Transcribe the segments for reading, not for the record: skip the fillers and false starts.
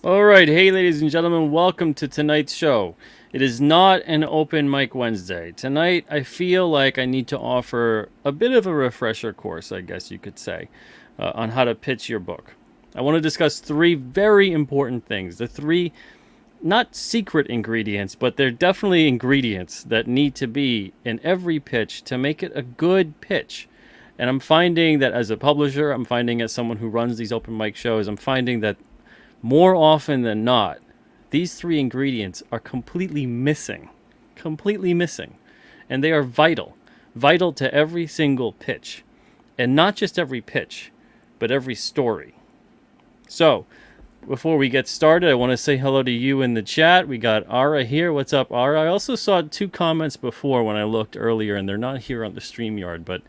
All right, hey ladies and gentlemen, welcome to tonight's show. It is not an open mic Wednesday. Tonight, I feel like I need to offer a bit of a refresher course, I guess you could say, on how to pitch your book. I want to discuss three very important things. The three, not secret ingredients, but they're definitely ingredients that need to be in every pitch to make it a good pitch. And I'm finding that as a publisher, I'm finding as someone who runs these open mic shows, I'm finding that more often than not, these three ingredients are completely missing. And they are vital to every single pitch. And not just every pitch, but every story. So, before we get started, I want to say hello to you in the chat. We got Ara here. What's up, Ara? I also saw two comments before when I looked earlier, and they're not here on the StreamYard, but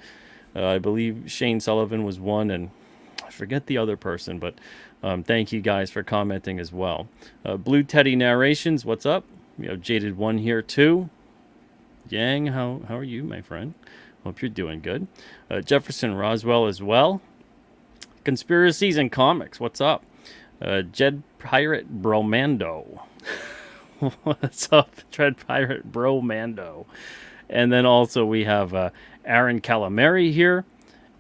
I believe Shane Sullivan was one, and I forget the other person, but thank you guys for commenting as well. Blue Teddy Narrations, what's up? We have Jaded One here too. Yang, how are you, my friend? Hope you're doing good. Jefferson Roswell as well. Conspiracies and Comics, what's up? Jed Pirate Bromando. What's up, Dread Pirate Bromando? And then also we have Aaron Calamari here.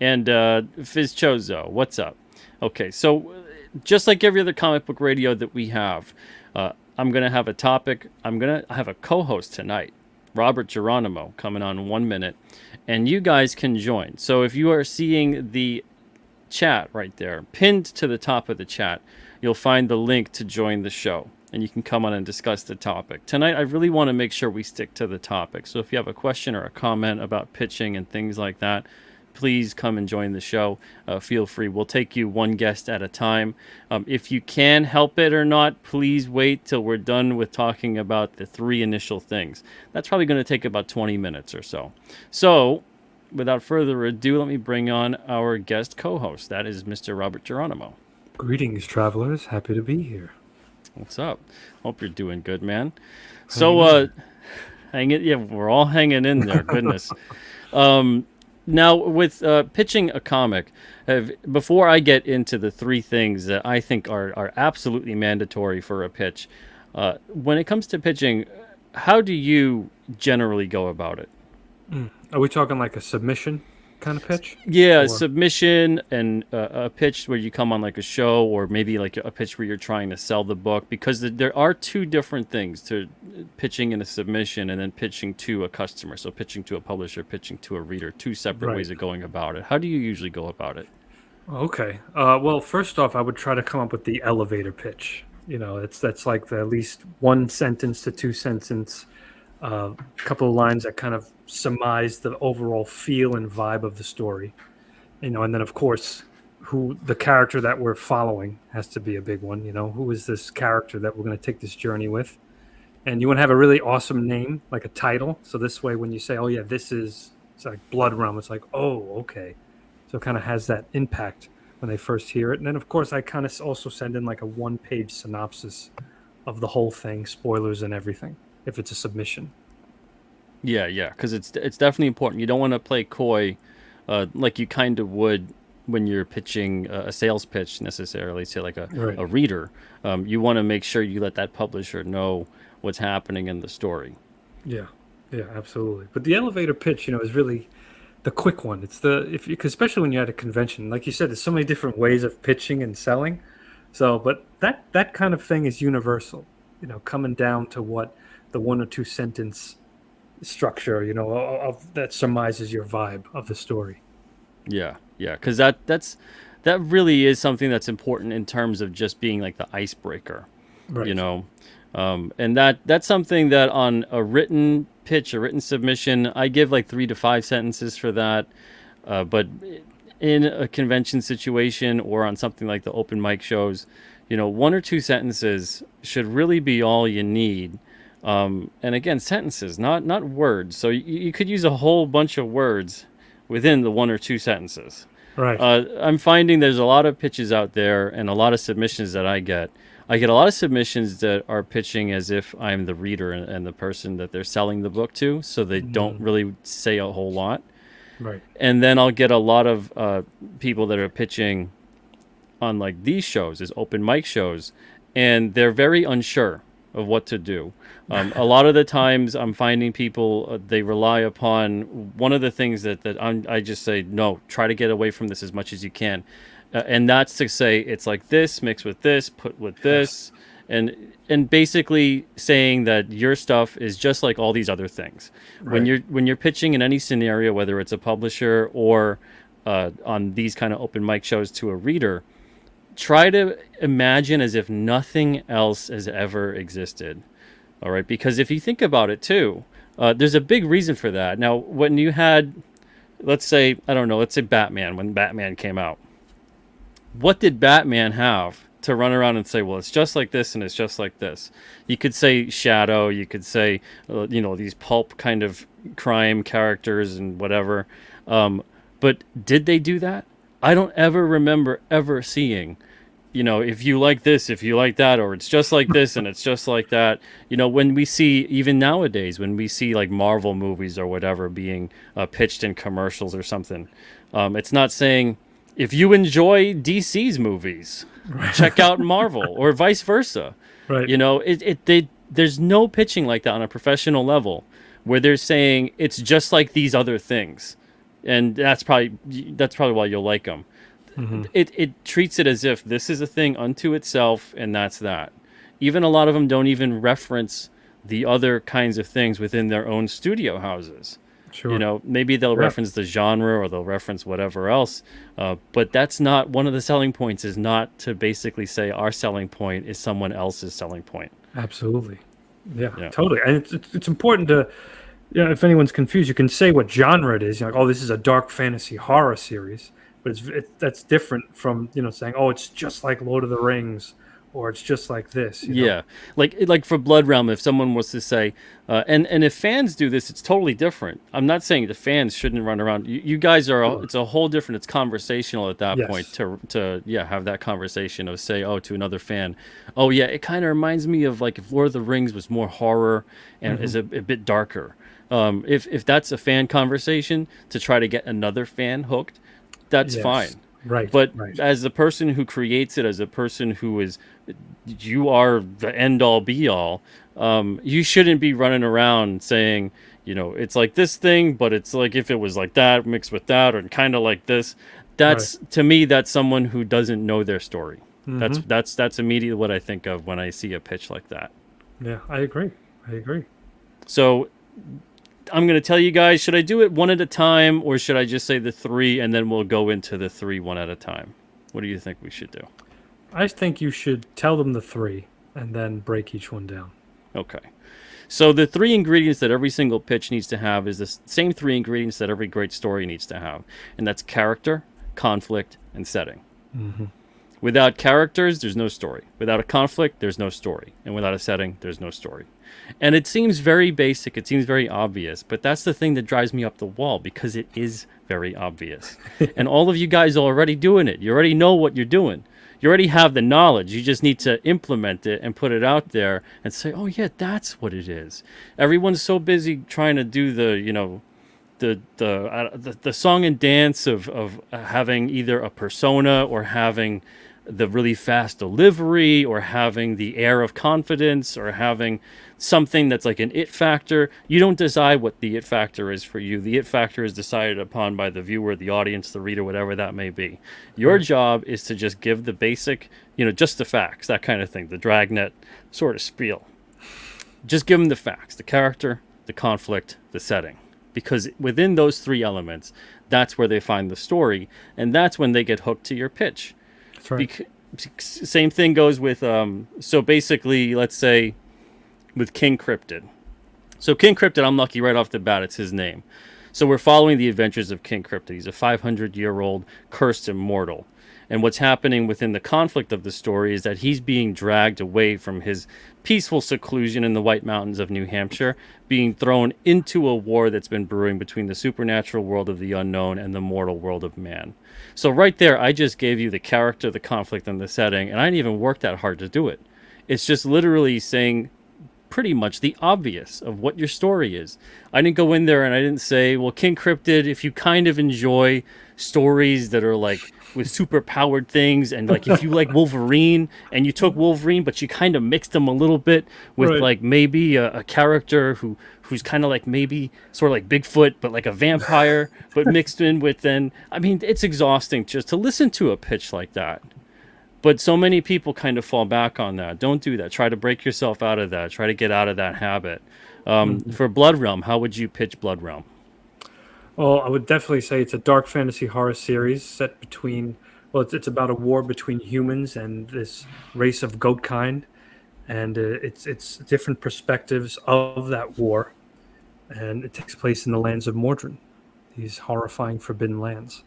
And Fizz Chozo, what's up? Okay, so just like every other comic book radio that we have, I'm going to have a topic. I'm going to have a co-host tonight, Robert Geronimo, coming on 1 minute. And you guys can join. So if you are seeing the chat right there, pinned to the top of the chat, you'll find the link to join the show. And you can come on and discuss the topic. Tonight, I really want to make sure we stick to the topic. So if you have a question or a comment about pitching and things like that, please come and join the show. Feel free. We'll take you one guest at a time. If you can help it or not, please wait till we're done with talking about the three initial things. That's probably going to take about 20 minutes or so. So, without further ado, let me bring on our guest co-host. That is Mr. Robert Geronimo. Greetings, travelers. Happy to be here. What's up? Hope you're doing good, man. So, hang it. Yeah, we're all hanging in there. Goodness. Now, with pitching a comic, before I get into the three things that I think are absolutely mandatory for a pitch, when it comes to pitching, how do you generally go about it? Are we talking like a submission kind of pitch? Yeah, or submission and a pitch where you come on like a show, or maybe like a pitch where you're trying to sell the book, because there are two different things to pitching in a submission and then pitching to a customer. So pitching to a publisher, pitching to a reader, two separate ways of going about it. How do you usually go about it? Okay. Well, first off, I would try to come up with the elevator pitch. You know, that's like the at least 1 sentence to 2 sentence, couple of lines that kind of surmise the overall feel and vibe of the story, you know, and then of course who the character that we're following has to be a big one. You know, who is this character that we're going to take this journey with? And you want to have a really awesome name, like a title, so this way when you say, oh yeah, it's like Blood Realm, it's like, oh, okay, so it kind of has that impact when they first hear it. And then of course I kind of also send in like a 1-page synopsis of the whole thing, spoilers and everything, if it's a submission. Yeah, because it's definitely important. You don't want to play coy like you kind of would when you're pitching a sales pitch necessarily to like a reader. You want to make sure you let that publisher know what's happening in the story. Yeah, absolutely. But the elevator pitch, you know, is really the quick one. It's because especially when you're at a convention, like you said, there's so many different ways of pitching and selling. So, but that kind of thing is universal. You know, coming down to what the 1 or 2 sentence structure, you know, of that surmises your vibe of the story. Yeah, because that really is something that's important in terms of just being like the icebreaker, you know, and that's something that on a written pitch, a written submission, I give like 3 to 5 sentences for that, but in a convention situation or on something like the open mic shows, you know, 1 or 2 sentences should really be all you need. And again, sentences, not words. So you could use a whole bunch of words within the 1 or 2 sentences. Right. I'm finding there's a lot of pitches out there and a lot of submissions that I get I get a lot of submissions that are pitching as if I'm the reader and the person that they're selling the book to, so they don't really say a whole lot. Right. And then I'll get a lot of people that are pitching on like these shows, as open mic shows, and they're very unsure of what to do. A lot of the times I'm finding people, they rely upon one of the things that I just say, no, try to get away from this as much as you can. And that's to say, it's like this, mix with this, put with this, and basically saying that your stuff is just like all these other things. Right. When you're pitching in any scenario, whether it's a publisher or on these kind of open mic shows to a reader, try to imagine as if nothing else has ever existed. All right, because if you think about it too, there's a big reason for that. Now, when you had, let's say Batman, when Batman came out, what did Batman have to run around and say, well, it's just like this and it's just like this? You could say Shadow, you could say, these pulp kind of crime characters and whatever. But did they do that? I don't ever remember ever seeing, if you like this, if you like that, or it's just like this and it's just like that. When we see, even nowadays, when we see like Marvel movies or whatever being pitched in commercials or something, it's not saying, if you enjoy DC's movies, check out Marvel, or vice versa. Right. There's no pitching like that on a professional level where they're saying it's just like these other things, and that's probably why you'll like them. Mm-hmm. It treats it as if this is a thing unto itself, and that's that. Even a lot of them don't even reference the other kinds of things within their own studio houses. Sure. Maybe they'll reference the genre, or they'll reference whatever else, but that's not one of the selling points. Is not to basically say our selling point is someone else's selling point. Absolutely. Yeah. Totally. And it's important to, if anyone's confused, you can say what genre it is. You're like, oh, this is a dark fantasy horror series, but that's different from saying, oh, it's just like Lord of the Rings, or it's just like this. Yeah, like for Blood Realm, if someone was to say, and if fans do this, it's totally different. I'm not saying the fans shouldn't run around. You guys are, it's a whole different. It's conversational at that point to have that conversation of say, to another fan, oh yeah, it kind of reminds me of like if Lord of the Rings was more horror and is a bit darker. If that's a fan conversation to try to get another fan hooked, that's fine. Right. But as the person who creates it, as a person who is, you are the end all be all, you shouldn't be running around saying, it's like this thing, but it's like if it was like that mixed with that, or kind of like this. That's to me, that's someone who doesn't know their story. Mm-hmm. That's immediately what I think of when I see a pitch like that. Yeah, I agree. So I'm going to tell you guys, should I do it one at a time, or should I just say the three and then we'll go into the three one at a time? What do you think we should do? I think you should tell them the three and then break each one down. Okay. So the three ingredients that every single pitch needs to have is the same three ingredients that every great story needs to have. And that's character, conflict, and setting. Mm-hmm. Without characters, there's no story. Without a conflict, there's no story. And without a setting, there's no story. And it seems very basic. It seems very obvious. But that's the thing that drives me up the wall, because it is very obvious. And all of you guys are already doing it. You already know what you're doing. You already have the knowledge. You just need to implement it and put it out there and say, oh, yeah, that's what it is. Everyone's so busy trying to do the song and dance of having either a persona, or having the really fast delivery, or having the air of confidence, or having something that's like an it factor. You don't decide what the it factor is for you. The it factor is decided upon by the viewer, the audience, the reader, whatever that may be. Your job is to just give the basic, just the facts, that kind of thing, the dragnet sort of spiel. Just give them the facts, the character, the conflict, the setting. Because within those three elements, that's where they find the story, and that's when they get hooked to your pitch. That's right. Same thing goes with, so basically, let's say, with King Cryptid. So King Cryptid, I'm lucky right off the bat, it's his name. So we're following the adventures of King Cryptid. He's a 500-year-old cursed immortal. And what's happening within the conflict of the story is that he's being dragged away from his peaceful seclusion in the White Mountains of New Hampshire, being thrown into a war that's been brewing between the supernatural world of the unknown and the mortal world of man. So right there, I just gave you the character, the conflict, and the setting, and I didn't even work that hard to do it. It's just literally saying pretty much the obvious of what your story is. I didn't go in there and I didn't say, well, King Cryptid, if you kind of enjoy stories that are like with super powered things, and like if you like Wolverine and you took Wolverine but you kind of mixed them a little bit with Right. like maybe a character who's kind of like maybe sort of like Bigfoot but like a vampire but mixed in with, then I mean it's exhausting just to listen to a pitch like that. But so many people kind of fall back on that. Don't do that. Try to break yourself out of that. Try to get out of that habit. For Blood Realm, how would you pitch Blood Realm? Well, I would definitely say it's a dark fantasy horror series set between, well, it's about a war between humans and this race of goat kind, and it's different perspectives of that war, and it takes place in the lands of Mordrin, these horrifying forbidden lands.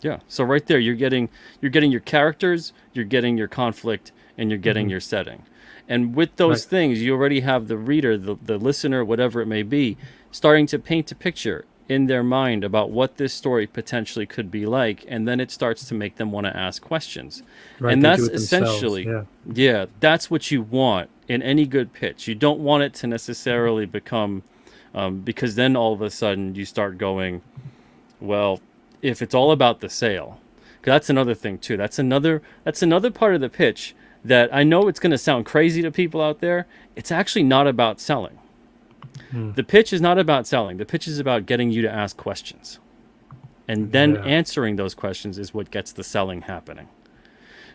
Yeah. So right there, you're getting your characters, you're getting your conflict, and you're getting your setting. And with those Right. things, you already have the reader, the listener, whatever it may be, starting to paint a picture in their mind about what this story potentially could be like, and then it starts to make them want to ask questions. Right, And they that's do it themselves. essentially, Yeah. yeah, that's what you want in any good pitch. You don't want it to necessarily become, because then all of a sudden you start going, well, if it's all about the sale, 'cause that's another thing too. That's another part of the pitch that I know it's going to sound crazy to people out there. It's actually not about selling. The pitch is not about selling. The pitch is about getting you to ask questions. And then Yeah. answering those questions is what gets the selling happening.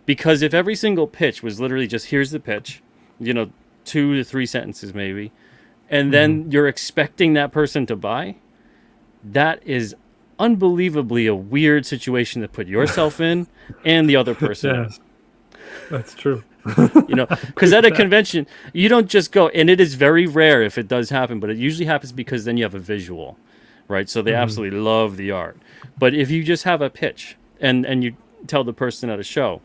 Because if every single pitch was literally just here's the pitch, 2 to 3 sentences maybe, and then you're expecting that person to buy, that is unbelievably a weird situation to put yourself in and the other person in. Yes, that's true. Because at a convention you don't just go, and it is very rare if it does happen, but it usually happens because then you have a visual, right? So they absolutely love the art. But if you just have a pitch and you tell the person at a show,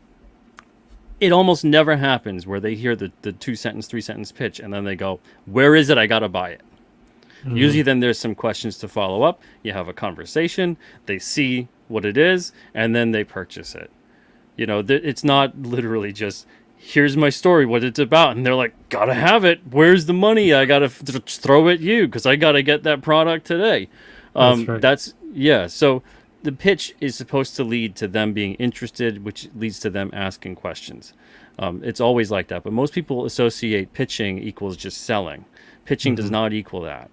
it almost never happens where they hear the 2 sentence 3 sentence pitch and then they go, where is it? I gotta buy it. Usually then there's some questions to follow up. You have a conversation, they see what it is, and then they purchase it. It's not literally just, here's my story, what it's about, and they're like, gotta have it. Where's the money? I gotta throw at you because I gotta get that product today. That's right. Yeah. So the pitch is supposed to lead to them being interested, which leads to them asking questions. It's always like that, but most people associate pitching equals just selling. Pitching does not equal that.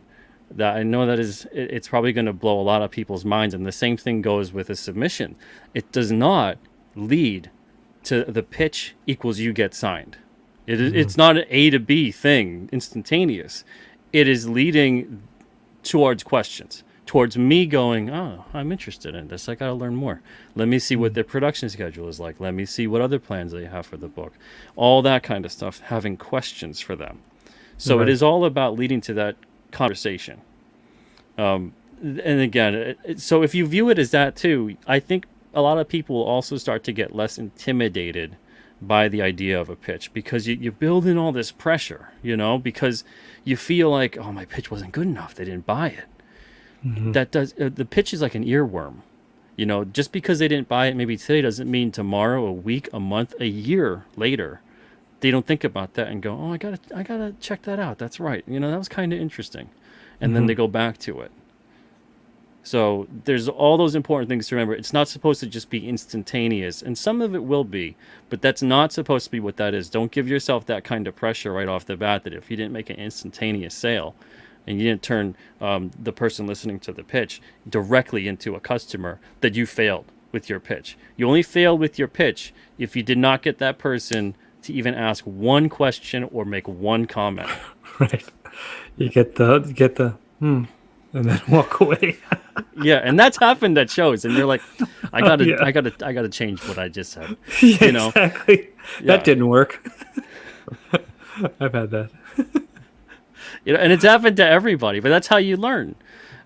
That I know that it's probably going to blow a lot of people's minds, and the same thing goes with a submission. It does not lead to the pitch equals you get signed. It's not an A to B thing, instantaneous. It is leading towards questions, towards me going, oh, I'm interested in this. I got to learn more. Let me see what their production schedule is like. Let me see what other plans they have for the book. All that kind of stuff, having questions for them. So it Right. is all about leading to that conversation. And again, so if you view it as that too, I think a lot of people will also start to get less intimidated by the idea of a pitch, because you build in all this pressure, because you feel like, oh, my pitch wasn't good enough. They didn't buy it. The pitch is like an earworm. Just because they didn't buy it maybe today doesn't mean tomorrow, a week, a month, a year later, they don't think about that and go, oh, I gotta check that out. That's right. That was kind of interesting. And then they go back to it. So there's all those important things to remember. It's not supposed to just be instantaneous, and some of it will be, but that's not supposed to be what that is. Don't give yourself that kind of pressure right off the bat that if you didn't make an instantaneous sale and you didn't turn the person listening to the pitch directly into a customer, that you failed with your pitch. You only failed with your pitch if you did not get that person to even ask one question or make one comment. Right. You get the and then walk away. Yeah, and that's happened at shows, and you're like, I gotta, Yeah. I gotta change what I just said. Yeah, You know, exactly. yeah, That didn't work. I've had that. and it's happened to everybody, but that's how you learn.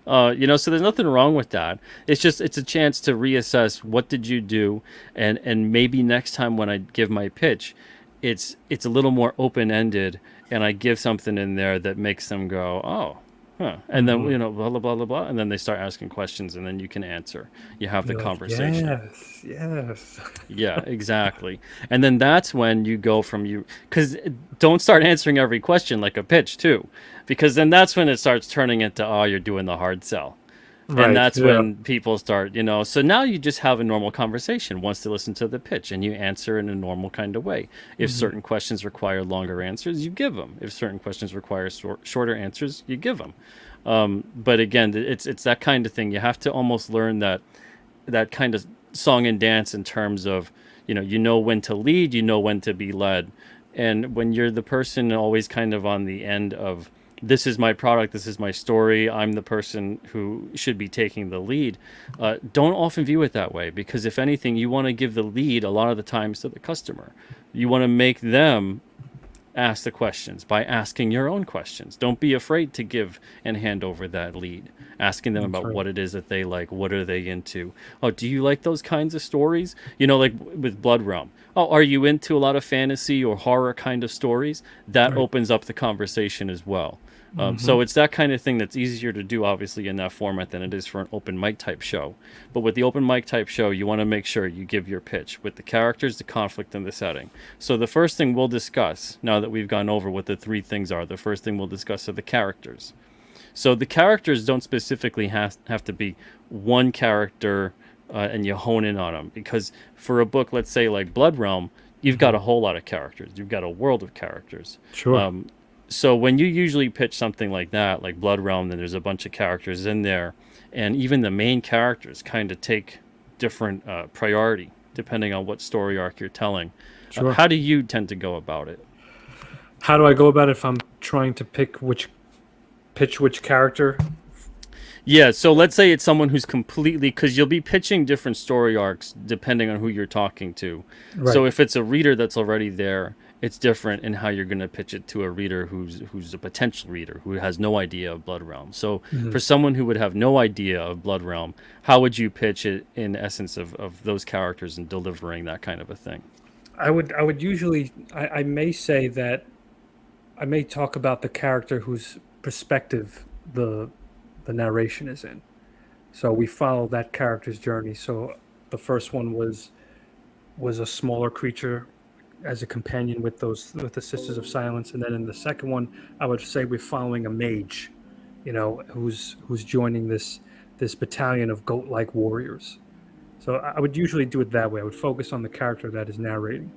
So there's nothing wrong with that. It's a chance to reassess what did you do, and maybe next time when I give my pitch, it's a little more open ended, and I give something in there that makes them go, oh, huh. And then, blah, blah, blah, blah, blah. And then they start asking questions, and then you can answer. You have the You're like, conversation. yes, yes. Yeah, exactly. And then that's when you go from because don't start answering every question like a pitch, too. Because then that's when it starts turning into, oh, you're doing the hard sell. And Right. that's Yeah. when people start, so now you just have a normal conversation once they listen to the pitch, and you answer in a normal kind of way. If certain questions require longer answers, you give them. If certain questions require shorter answers, you give them. But again, it's that kind of thing. You have to almost learn that kind of song and dance in terms of, when to lead, when to be led. And when you're the person always kind of on the end of, this is my product, this is my story, I'm the person who should be taking the lead, don't often view it that way, because if anything, you want to give the lead a lot of the times to the customer. You want to make them ask the questions by asking your own questions. Don't be afraid to give and hand over that lead, asking them That's about right. what it is that they like, what are they into. Oh, do you like those kinds of stories? Like with Blood Realm. Oh, are you into a lot of fantasy or horror kind of stories? That Right. opens up the conversation as well. So it's that kind of thing that's easier to do, obviously, in that format than it is for an open mic type show. But with the open mic type show, you want to make sure you give your pitch with the characters, the conflict, and the setting. So the first thing we'll discuss, now that we've gone over what the three things are, the first thing we'll discuss are the characters. So the characters don't specifically have to be one character, and you hone in on them. Because for a book, let's say like Blood Realm, you've got a whole lot of characters. You've got a world of characters. Sure. So when you usually pitch something like that, like Blood Realm, then there's a bunch of characters in there, and even the main characters kind of take different priority depending on what story arc you're telling. Sure. How do you tend to go about it? How do I go about it if I'm trying to pitch which character? Yeah, so let's say it's someone who's completely, because you'll be pitching different story arcs depending on who you're talking to. Right. So if it's a reader that's already there, it's different in how you're going to pitch it to a reader who's a potential reader who has no idea of Blood Realm. So for someone who would have no idea of Blood Realm, how would you pitch it in essence of those characters and delivering that kind of a thing? I would usually I may say that I may talk about the character whose perspective the narration is in. So we follow that character's journey. So the first one was a smaller creature as a companion with the Sisters of Silence, and then in the second one, I would say we're following a mage, who's joining this battalion of goat-like warriors. So I would usually do it that way. I would focus on the character that is narrating.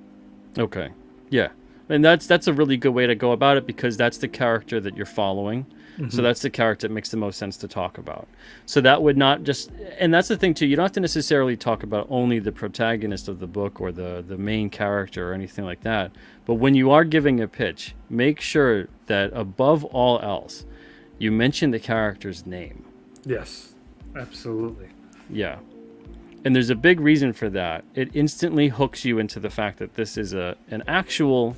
Okay. Yeah. And that's a really good way to go about it, because that's the character that you're following. So that's the character that makes the most sense to talk about. So that would not just, and that's the thing too, you don't have to necessarily talk about only the protagonist of the book or the main character or anything like that. But when you are giving a pitch, make sure that above all else, you mention the character's name. Yes, absolutely. Yeah. And there's a big reason for that. It instantly hooks you into the fact that this is an actual,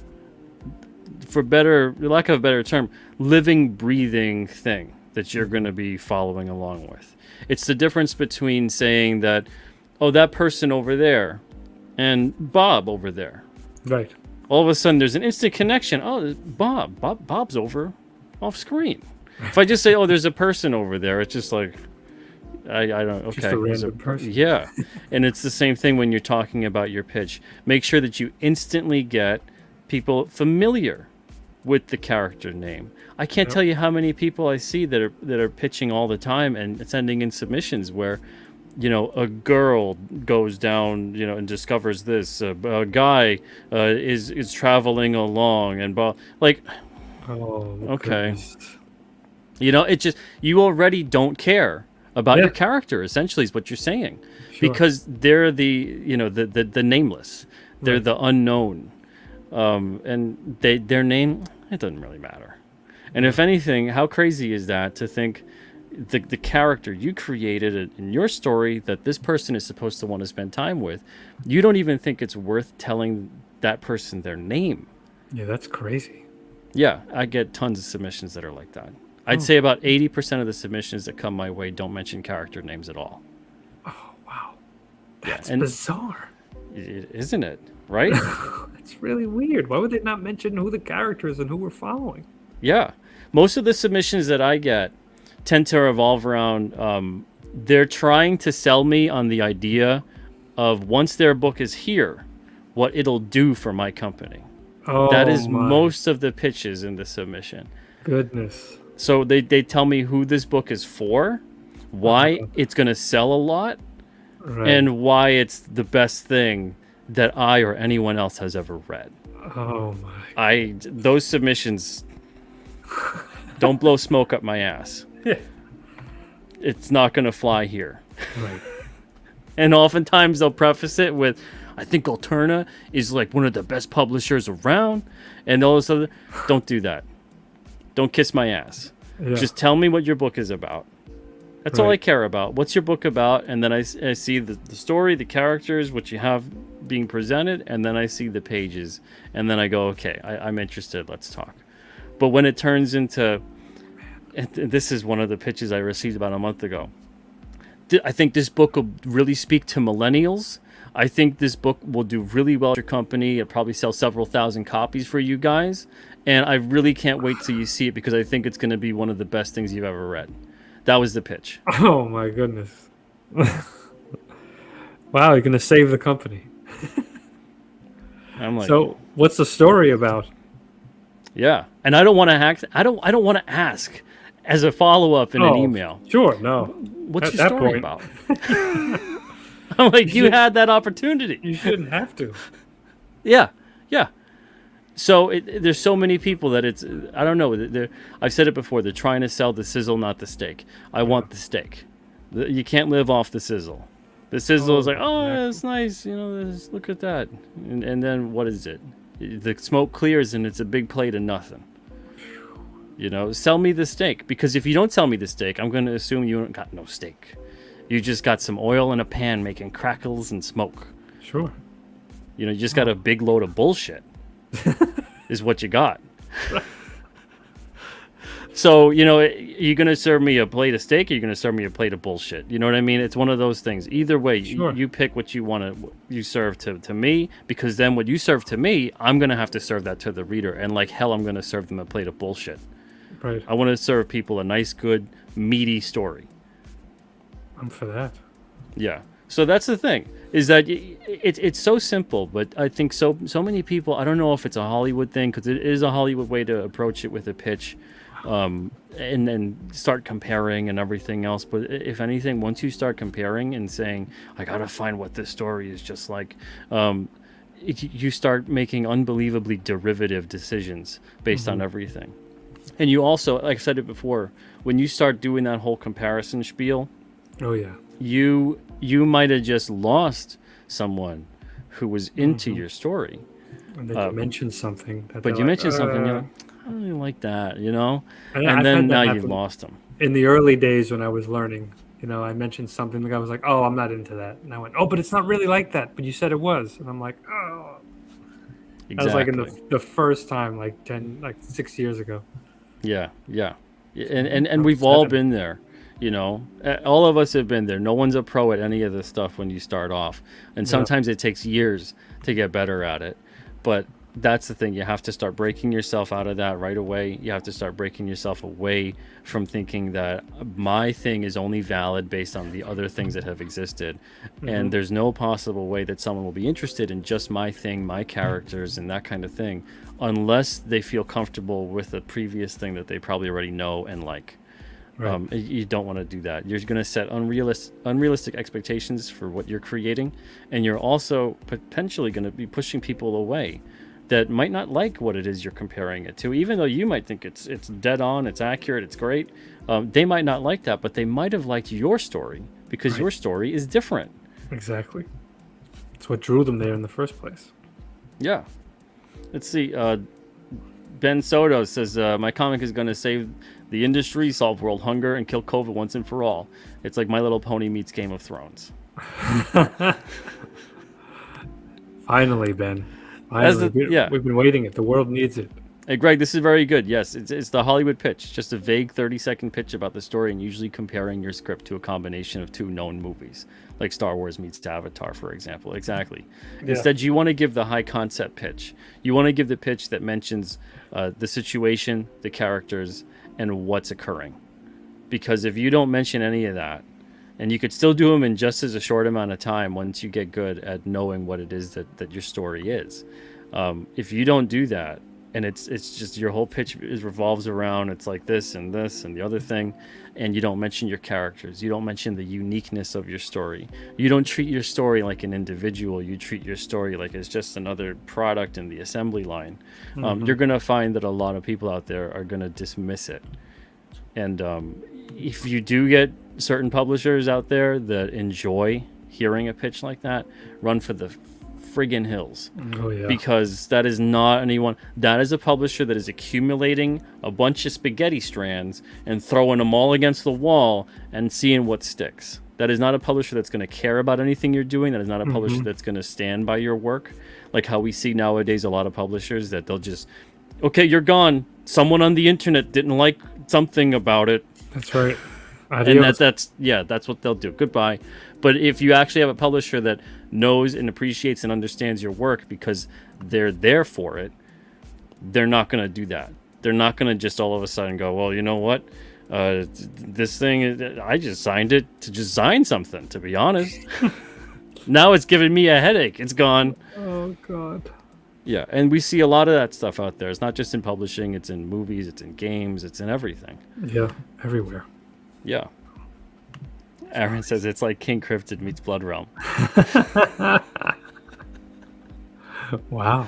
for lack of a better term, living, breathing thing that you're going to be following along with. It's the difference between saying that, oh, that person over there and Bob over there. Right. All of a sudden, there's an instant connection. Oh, Bob's over off screen. If I just say, oh, there's a person over there, it's just like, I don't, okay. Just a random person. Yeah. And it's the same thing when you're talking about your pitch. Make sure that you instantly get people familiar with the character name. I can't tell you how many people I see that are pitching all the time and sending in submissions where, a girl goes down, and discovers this. A guy is traveling along and like, Oh, okay. goodness. It just, you already don't care about your character, essentially, is what you're saying. Sure. Because they're the nameless. They're Right. the unknown. And their name, it doesn't really matter. And if anything, how crazy is that to think the character you created in your story that this person is supposed to want to spend time with, you don't even think it's worth telling that person their name. Yeah, that's crazy. Yeah, I get tons of submissions that are like that. I'd say about 80% of the submissions that come my way don't mention character names at all. Oh, wow. Yeah, That's and bizarre. isn't it? Right? That's really weird. Why would they not mention who the character is and who we're following? Yeah. Most of the submissions that I get tend to revolve around they're trying to sell me on the idea of once their book is here, what it'll do for my company. That Oh is my most of the pitches in the submission. goodness. So they tell me who this book is for, why it's going to sell a lot, Right. and why it's the best thing that I or anyone else has ever read. Oh my. Those submissions don't blow smoke up my ass. Yeah. It's not going to fly here. Right. And oftentimes they'll preface it with, I think Alterna is like one of the best publishers around. And all this other. Don't do that. Don't kiss my ass. Yeah. Just tell me what your book is about. That's all I care about. What's your book about? And then I see the story, the characters, what you have being presented. And then I see the pages. And then I go, okay, I'm interested. Let's talk. But when it turns into... And this is one of the pitches I received about a month ago. I think this book will really speak to millennials. I think this book will do really well at your company. It'll probably sell several thousand copies for you guys. And I really can't wait till you see it because I think it's going to be one of the best things you've ever read. That was the pitch. Oh my goodness. Wow, you're gonna save the company. I'm like, So what's the story about? yeah. And I don't want to hack. I don't want to ask as a follow up in an email. Sure, no. What's At your that story point. about? I'm like, you had that opportunity. You shouldn't have to. Yeah. So there's so many people that it's, I don't know. I've said it before. They're trying to sell the sizzle, not the steak. I want the steak. You can't live off the sizzle. The sizzle is like, oh, yeah, it's nice. You know, look at that. And then what is it? The smoke clears and it's a big plate of nothing. You know, sell me the steak. Because if you don't sell me the steak, I'm going to assume you got no steak. You just got some oil in a pan making crackles and smoke. Sure. You know, you just got a big load of bullshit. Is what you got. So, you know, you're going to serve me a plate of steak or you're going to serve me a plate of bullshit. You know what I mean? It's one of those things. Either way, Sure. you pick what you want to you serve to me, because then what you serve to me, I'm going to have to serve that to the reader. And like hell, I'm going to serve them a plate of bullshit. Right. I want to serve people a nice, good, meaty story. I'm for that. Yeah. So that's the thing, is that it's so simple, but I think so many people, I don't know if it's a Hollywood thing, because it is a Hollywood way to approach it with a pitch, and then start comparing and everything else. But if anything, once you start comparing and saying, I got to find what this story is just like, you start making unbelievably derivative decisions based on everything. And you also, like I said it before, when you start doing that whole comparison spiel, Oh yeah. you might have just lost someone who was into your story. And then you mentioned something. But you mentioned something, you're like, I don't really like that, you know? And And I've then had that now you've happen. lost them. In the early days when I was learning, you know, I mentioned something. The guy was like, "Oh, I'm not into that," and I went, "Oh, but it's not really like that." But you said it was, and I'm like, "Oh." Exactly. That was like in the first time, like 6 years ago. Yeah. And we've all been there, you know? All of us have been there. No one's a pro at any of this stuff when you start off. And sometimes it takes years to get better at it. But that's the thing. You have to start breaking yourself out of that right away. You have to start breaking yourself away from thinking that my thing is only valid based on the other things that have existed. And there's no possible way that someone will be interested in just my thing, my characters, and that kind of thing, unless they feel comfortable with the previous thing that they probably already know and like. Right. You don't want to do that. You're going to set unrealistic expectations for what you're creating, and you're also potentially going to be pushing people away that might not like what it is you're comparing it to, even though you might think it's dead on, it's accurate, it's great. They might not like that, but they might have liked your story because your story is different. Exactly. It's what drew them there in the first place. Yeah. Let's see. Ben Soto says, my comic is going to save the industry, solve world hunger, and kill COVID once and for all. It's like My Little Pony meets Game of Thrones. Finally, Ben. Finally. We've been waiting it. The world needs it. Hey, Greg, this is very good. Yes, it's the Hollywood pitch. Just a vague 30-second pitch about the story, and usually comparing your script to a combination of two known movies, like Star Wars meets Avatar, for example. Exactly. Yeah. Instead, you want to give the high concept pitch. You want to give the pitch that mentions the situation, the characters, and what's occurring. because if you don't mention any of that, and you could still do them in just as a short amount of time once you get good at knowing what it is that your story is. If you don't do that, and it's just your whole pitch revolves around it's like this and the other thing, and you don't mention your characters, you don't mention the uniqueness of your story, you don't treat your story like an individual, you treat your story like it's just another product in the assembly line, you're going to find that a lot of people out there are going to dismiss it. And if you do get certain publishers out there that enjoy hearing a pitch like that, run for the friggin' hills. Oh, yeah. Because that is not anyone. That is a publisher that is accumulating a bunch of spaghetti strands and throwing them all against the wall and seeing what sticks. That is not a publisher that's going to care about anything you're doing. That is not a publisher that's going to stand by your work. Like how we see nowadays a lot of publishers that they'll just, okay, you're gone. Someone on the internet didn't like something about it. That's right. And that's what they'll do. Goodbye. But if you actually have a publisher that knows and appreciates and understands your work because they're there for it, they're not going to do that. They're not going to just all of a sudden go, well, you know what? This thing, I just signed it to just sign something, to be honest. Now it's giving me a headache. It's gone. Oh, God. Yeah, and we see a lot of that stuff out there. It's not just in publishing. It's in movies. It's in games. It's in everything. Yeah, everywhere. Yeah. Aaron says it's like King Cryptid meets Blood Realm. Wow.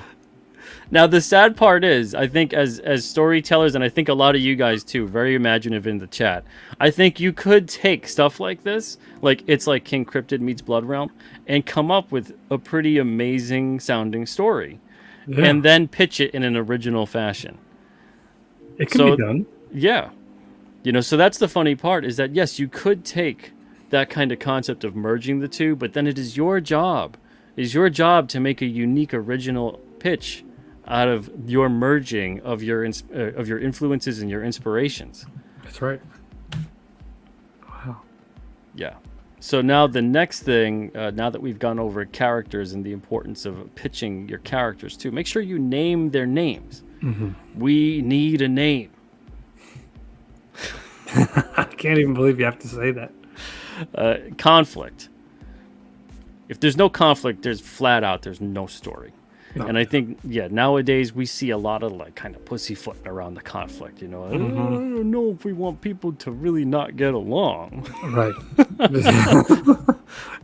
Now, the sad part is, I think as storytellers, and I think a lot of you guys too, very imaginative in the chat, I think you could take stuff like this, like it's like King Cryptid meets Blood Realm, and come up with a pretty amazing sounding story. Yeah. And then pitch it in an original fashion. It can be done. Yeah. You know, so that's the funny part, is that, yes, you could take that kind of concept of merging the two, but then it is your job. It is your job to make a unique, original pitch out of your merging of your influences and your inspirations. That's right. Wow. Yeah. So now the next thing, now that we've gone over characters and the importance of pitching your characters too, make sure you name their names. We need a name. I can't even believe you have to say that. Conflict. If there's no conflict, there's no story. No. And I think, nowadays we see a lot of like kind of pussyfooting around the conflict, you know. I don't know if we want people to really not get along. Right.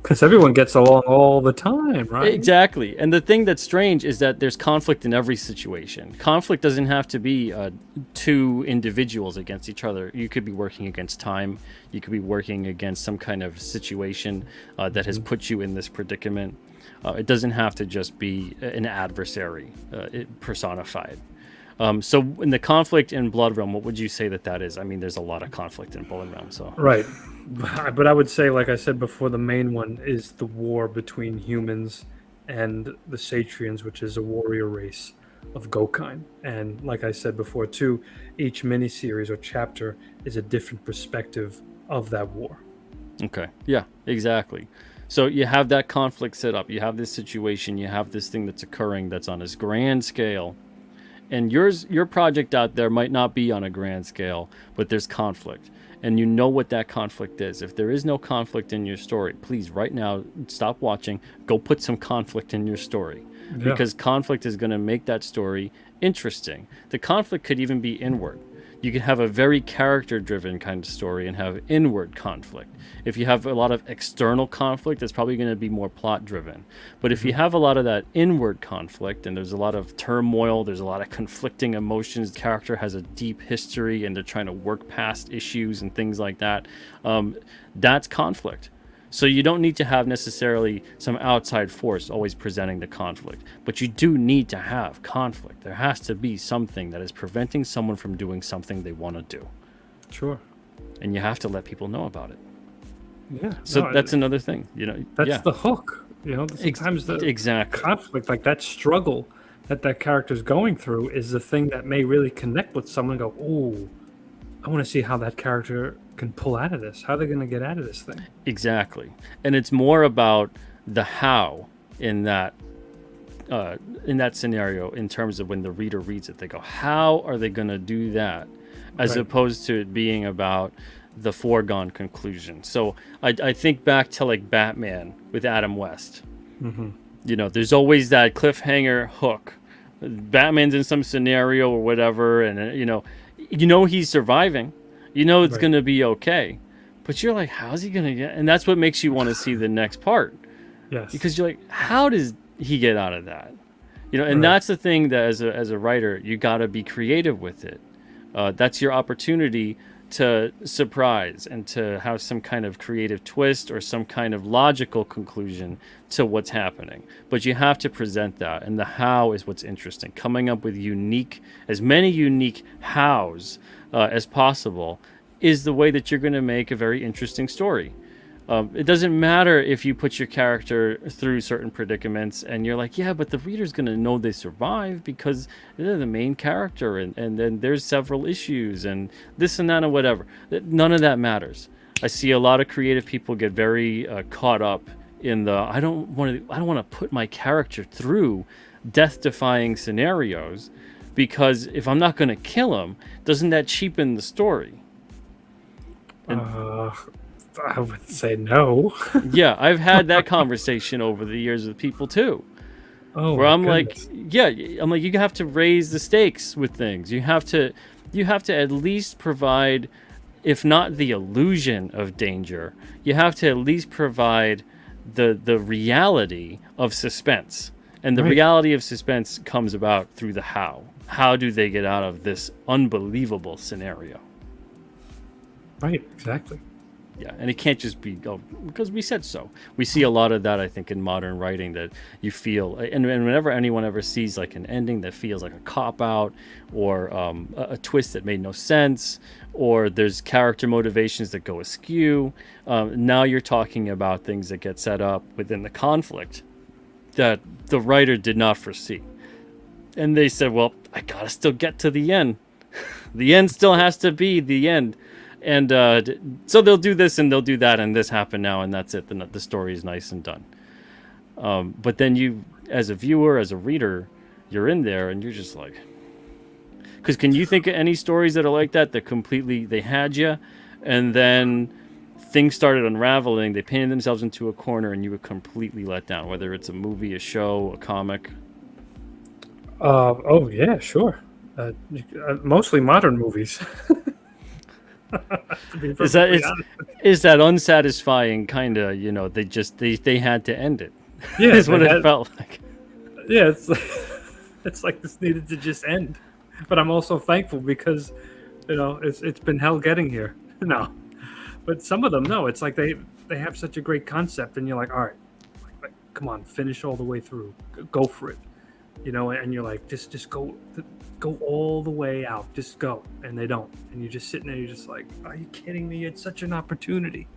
Because everyone gets along all the time, right? Exactly. And the thing that's strange is that there's conflict in every situation. Conflict doesn't have to be two individuals against each other. You could be working against time. You could be working against some kind of situation that has put you in this predicament. It doesn't have to just be an adversary personified. So in the conflict in Blood Realm, what would you say that is? I mean, there's a lot of conflict in Blood Realm. So right. But I would say, like I said before, the main one is the war between humans and the Satrians, which is a warrior race of Gokind. And like I said before, too, each miniseries or chapter is a different perspective of that war. Okay. Yeah, exactly. So you have that conflict set up. You have this situation. You have this thing that's occurring that's on this grand scale. And your project out there might not be on a grand scale, but there's conflict. And you know what that conflict is. If there is no conflict in your story, please, right now, stop watching. Go put some conflict in your story. Yeah. Because conflict is going to make that story interesting. The conflict could even be inward. You can have a very character-driven kind of story and have inward conflict. If you have a lot of external conflict, it's probably going to be more plot-driven. But if you have a lot of that inward conflict and there's a lot of turmoil, there's a lot of conflicting emotions, the character has a deep history and they're trying to work past issues and things like that, that's conflict. So you don't need to have necessarily some outside force always presenting the conflict, but you do need to have conflict. There has to be something that is preventing someone from doing something they want to do. Sure. And you have to let people know about it. Yeah. So that's another thing, you know. That's the hook. You know, sometimes the conflict, like that struggle that character's going through, is the thing that may really connect with someone and go, oh, I want to see how that character can pull out of this. How are they going to get out of this thing? Exactly. And it's more about the how in that scenario, in terms of when the reader reads it, they go, how are they going to do that? As opposed to it being about the foregone conclusion. So I think back to like Batman with Adam West. You know, there's always that cliffhanger hook. Batman's in some scenario or whatever, and you know he's surviving. You know it's Right. gonna be okay, but you're like, how's he gonna get? And that's what makes you want to see the next part, Yes. because you're like, how does he get out of that? You know, and Right. that's the thing that as a writer, you got to be creative with it. That's your opportunity to surprise and to have some kind of creative twist or some kind of logical conclusion to what's happening. But you have to present that, and the how is what's interesting. Coming up with as many unique hows as possible is the way that you're going to make a very interesting story. It doesn't matter if you put your character through certain predicaments and you're like, yeah, but the reader's going to know they survive because they're the main character, and then there's several issues and this and that and whatever. None of that matters. I see a lot of creative people get very caught up in the I don't want to put my character through death-defying scenarios, because if I'm not going to kill him, doesn't that cheapen the story? I would say no. Yeah, I've had that conversation over the years with people too, Oh, where my I'm like, goodness. yeah, I'm like, you have to raise the stakes with things. You have to at least provide, if not the illusion of danger, you have to at least provide the reality of suspense. And the Right. reality of suspense comes about through the how. How do they get out of this unbelievable scenario? Right. Exactly. Yeah, and it can't just be because we said so. We see a lot of that, I think, in modern writing, that you feel, and whenever anyone ever sees like an ending that feels like a cop out, or a twist that made no sense, or there's character motivations that go askew. Now you're talking about things that get set up within the conflict that the writer did not foresee, and they said, "Well, I gotta still get to the end. The end still has to be the end." And so they'll do this and they'll do that, and this happened now, and that's it. The story is nice and done. But then you, as a viewer, as a reader, you're in there and you're just like, because can you think of any stories that are like that completely they had you, and then things started unraveling, they painted themselves into a corner, and you were completely let down, whether it's a movie, a show, a comic? Oh yeah, sure. Mostly modern movies. To be Is that perfectly honest. is that unsatisfying kind of, they had to end it? Yeah, Is what it felt like. yeah, it's like, it's like this needed to just end. But I'm also thankful because, it's been hell getting here. No, but some of them, no, it's like they have such a great concept, and you're like, all right, like come on, finish all the way through, go for it, and you're like, just go all the way out, just go, and they don't, and you're just sitting there, you're just like, are you kidding me? It's such an opportunity.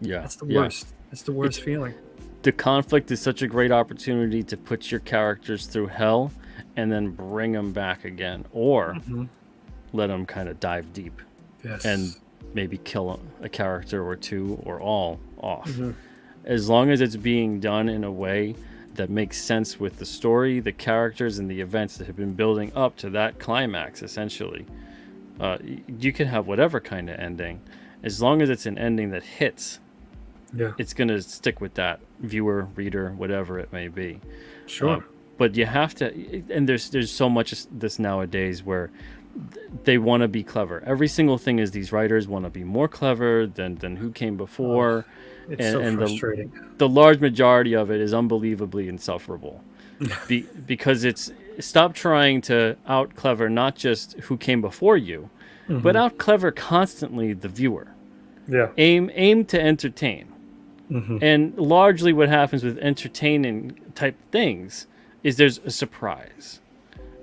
Yeah, That's the yeah. worst. That's the worst feeling. The conflict is such a great opportunity to put your characters through hell and then bring them back again, or let them kind of dive deep Yes. and maybe kill a character or two or all off. As long as it's being done in a way that makes sense with the story, the characters, and the events that have been building up to that climax, essentially. You can have whatever kind of ending. As long as it's an ending that hits, Yeah. it's going to stick with that viewer, reader, whatever it may be. Sure. But you have to, and there's so much of this nowadays where they want to be clever. Every single thing is these writers want to be more clever than who came before. It's and, so and frustrating. the large majority of it is unbelievably insufferable. Because it's stop trying to out clever not just who came before you, but out clever constantly the viewer. Yeah. Aim to entertain. And largely what happens with entertaining type things is there's a surprise.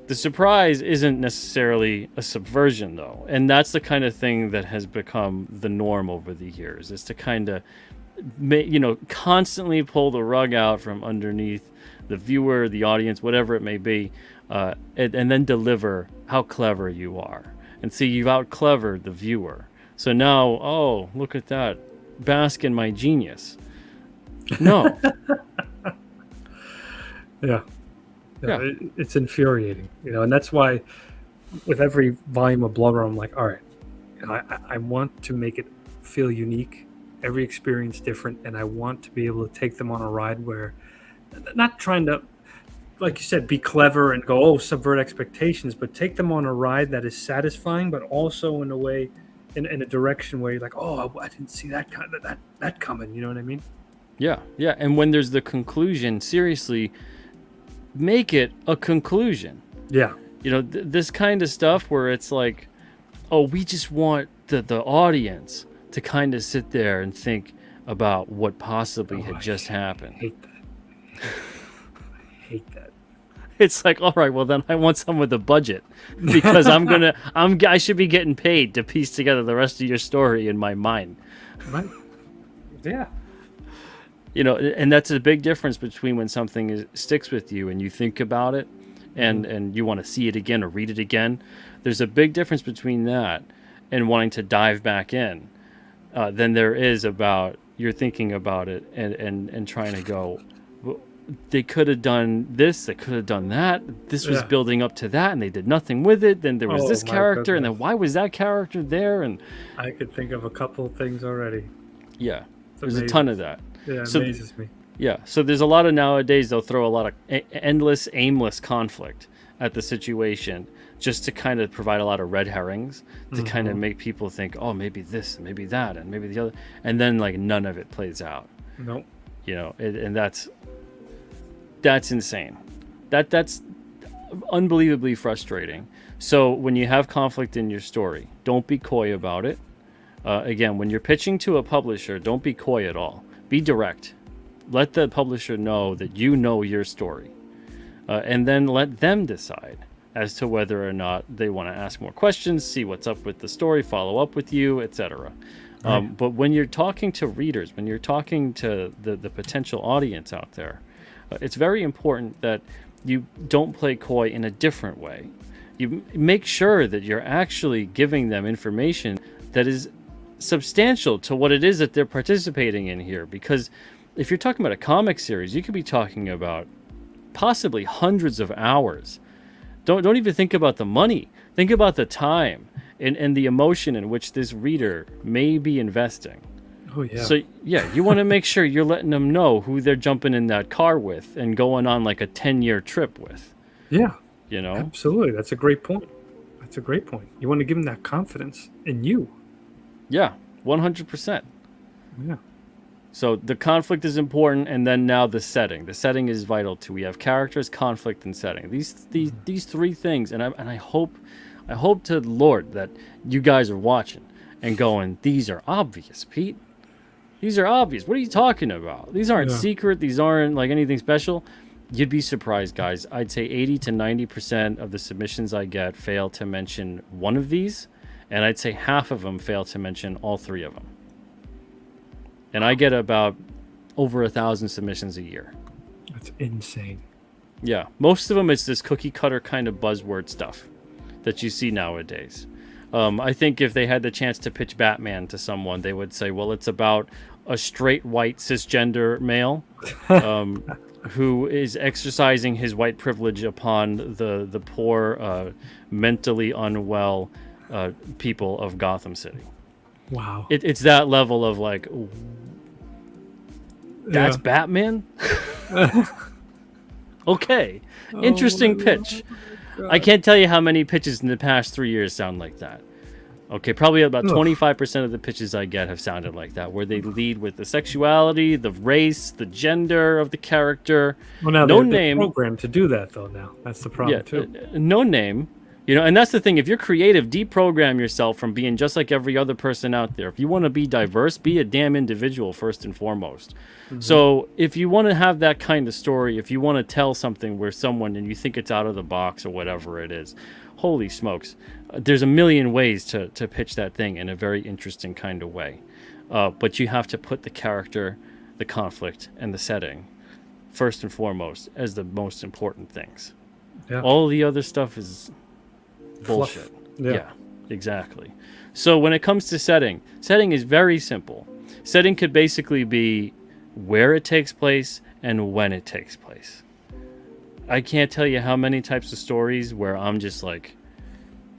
The surprise isn't necessarily a subversion, though, and that's the kind of thing that has become the norm over the years, is to kind of constantly pull the rug out from underneath the viewer, the audience, whatever it may be, and then deliver how clever you are. And see, you've out clevered the viewer. So now, oh, look at that. Bask in my genius. No. Yeah. Yeah. It's infuriating, and that's why with every volume of Blubber, I'm like, all right, I want to make it feel unique, every experience different, and I want to be able to take them on a ride where, not trying to, like you said, be clever and go, subvert expectations, but take them on a ride that is satisfying, but also in a way, in a direction where you're like, I didn't see that coming. You know what I mean? Yeah. And when there's the conclusion, seriously, make it a conclusion. Yeah. This kind of stuff where it's like, we just want the audience to kind of sit there and think about what possibly had just happened. I hate that. I hate that. It's like, all right, well then I want some with a budget, because I should be getting paid to piece together the rest of your story in my mind. Right. Yeah. And that's a big difference between when something sticks with you and you think about it and you want to see it again or read it again. There's a big difference between that and wanting to dive back in than there is about you're thinking about it and trying to go, well, they could have done this, they could have done that. This was building up to that, and they did nothing with it. Then there was this character, and then why was that character there? And I could think of a couple of things already. Yeah, there's a ton of that. Yeah, it amazes me. Yeah, so there's a lot of nowadays, they'll throw a lot of endless, aimless conflict at the situation just to kind of provide a lot of red herrings to kind of make people think, maybe this, maybe that, and maybe the other. And then, like, none of it plays out. Nope. And that's insane. That's unbelievably frustrating. So when you have conflict in your story, don't be coy about it. Again, when you're pitching to a publisher, don't be coy at all. Be direct. Let the publisher know that you know your story. And then let them decide as to whether or not they want to ask more questions, see what's up with the story, follow up with you, etc. But when you're talking to readers, when you're talking to the potential audience out there, it's very important that you don't play coy in a different way. You make sure that you're actually giving them information that is substantial to what it is that they're participating in here. Because if you're talking about a comic series, you could be talking about possibly hundreds of hours. Don't even think about the money. Think about the time and the emotion in which this reader may be investing. Oh, yeah. So, you want to make sure you're letting them know who they're jumping in that car with and going on like a 10-year trip with. Yeah. Absolutely. That's a great point. You want to give them that confidence in you. Yeah, 100%. Yeah. So the conflict is important, and then now the setting. The setting is vital too. We have characters, conflict, and setting. These three things, and I hope to the Lord that you guys are watching and going, these are obvious, Pete. These are obvious. What are you talking about? These aren't secret. These aren't like anything special. You'd be surprised, guys. I'd say 80 to 90% of the submissions I get fail to mention one of these, and I'd say half of them fail to mention all three of them. And I get about over 1,000 submissions a year. That's insane. Yeah, most of them it's this cookie cutter kind of buzzword stuff that you see nowadays. I think if they had the chance to pitch Batman to someone, they would say, well, it's about a straight white cisgender male who is exercising his white privilege upon the poor, mentally unwell people of Gotham City. Wow. It's that level of like, that's Batman? Okay. Interesting pitch. I can't tell you how many pitches in the past 3 years sound like that. Okay, probably about 25% of the pitches I get have sounded like that, where they lead with the sexuality, the race, the gender of the character. Well, now no they're name. programmed to do that, though, now. That's the problem, too. No name. And that's the thing. If you're creative, deprogram yourself from being just like every other person out there. If you want to be diverse, be a damn individual first and foremost. Mm-hmm. So if you want to have that kind of story, if you want to tell something where someone and you think it's out of the box or whatever it is, holy smokes, there's a million ways to pitch that thing in a very interesting kind of way. But you have to put the character, the conflict, and the setting first and foremost as the most important things. Yeah. All the other stuff is bullshit. Yeah, exactly. So when it comes to setting is very simple. Setting could basically be where it takes place and when it takes place. I can't tell you how many types of stories where I'm just like,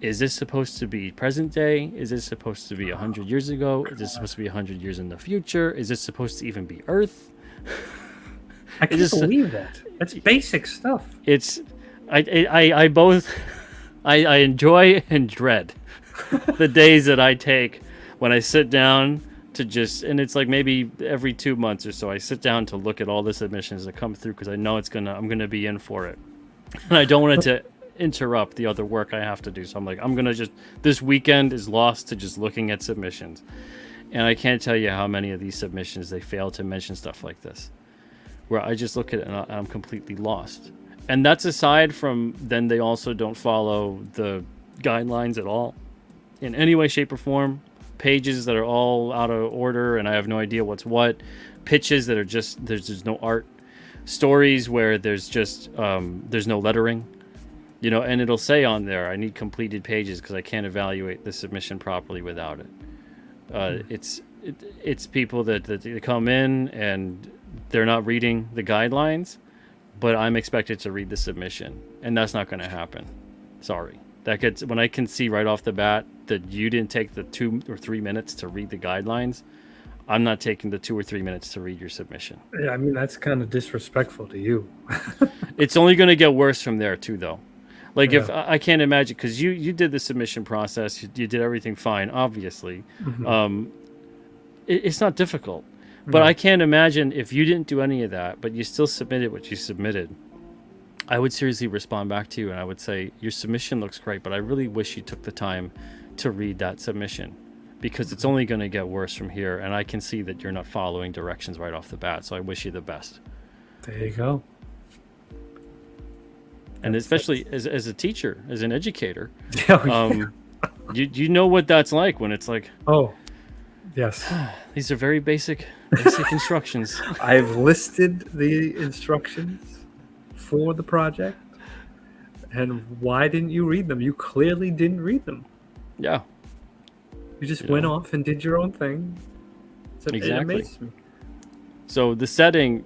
is this supposed to be present day? Is this supposed to be 100 years ago? Is this supposed to be 100 years in the future? Is this supposed to even be Earth? I can't just- believe that. That's basic stuff. It's I both I enjoy and dread the days that I take when I sit down to just, and it's like maybe every 2 months or so, I sit down to look at all the submissions that come through because I know I'm gonna be in for it, and I don't want it to interrupt the other work I have to do. So I'm like, I'm gonna just, this weekend is lost to just looking at submissions, and I can't tell you how many of these submissions they fail to mention stuff like this, where I just look at it and I'm completely lost. And that's aside from then they also don't follow the guidelines at all in any way, shape, or form. Pages that are all out of order and I have no idea what's what. Pitches that are just, there's no art. Stories where there's just there's no lettering, you know, and it'll say on there, I need completed pages because I can't evaluate the submission properly without it. It's people that they come in and they're not reading the guidelines, but I'm expected to read the submission, and that's not going to happen. Sorry. That gets, when I can see right off the bat that you didn't take the 2 or 3 minutes to read the guidelines, I'm not taking the 2 or 3 minutes to read your submission. Yeah, I mean, that's kind of disrespectful to you. It's only going to get worse from there too, though. Like, Yeah. if I can't imagine, because you did the submission process, you did everything fine, obviously. Mhm. It's not difficult. But No. I can't imagine if you didn't do any of that, but you still submitted what you submitted. I would seriously respond back to you and I would say, your submission looks great, but I really wish you took the time to read that submission, because it's only going to get worse from here. And I can see that you're not following directions right off the bat. So I wish you the best. There you go. And especially as a teacher, as an educator, Yeah. you know what that's like when it's like, Oh, yes. these are very basic instructions. I've listed the instructions for the project, and why didn't you read them? You clearly didn't read them. Yeah, You just You went know. off and did your own thing. It Exactly. amazes me. so the setting,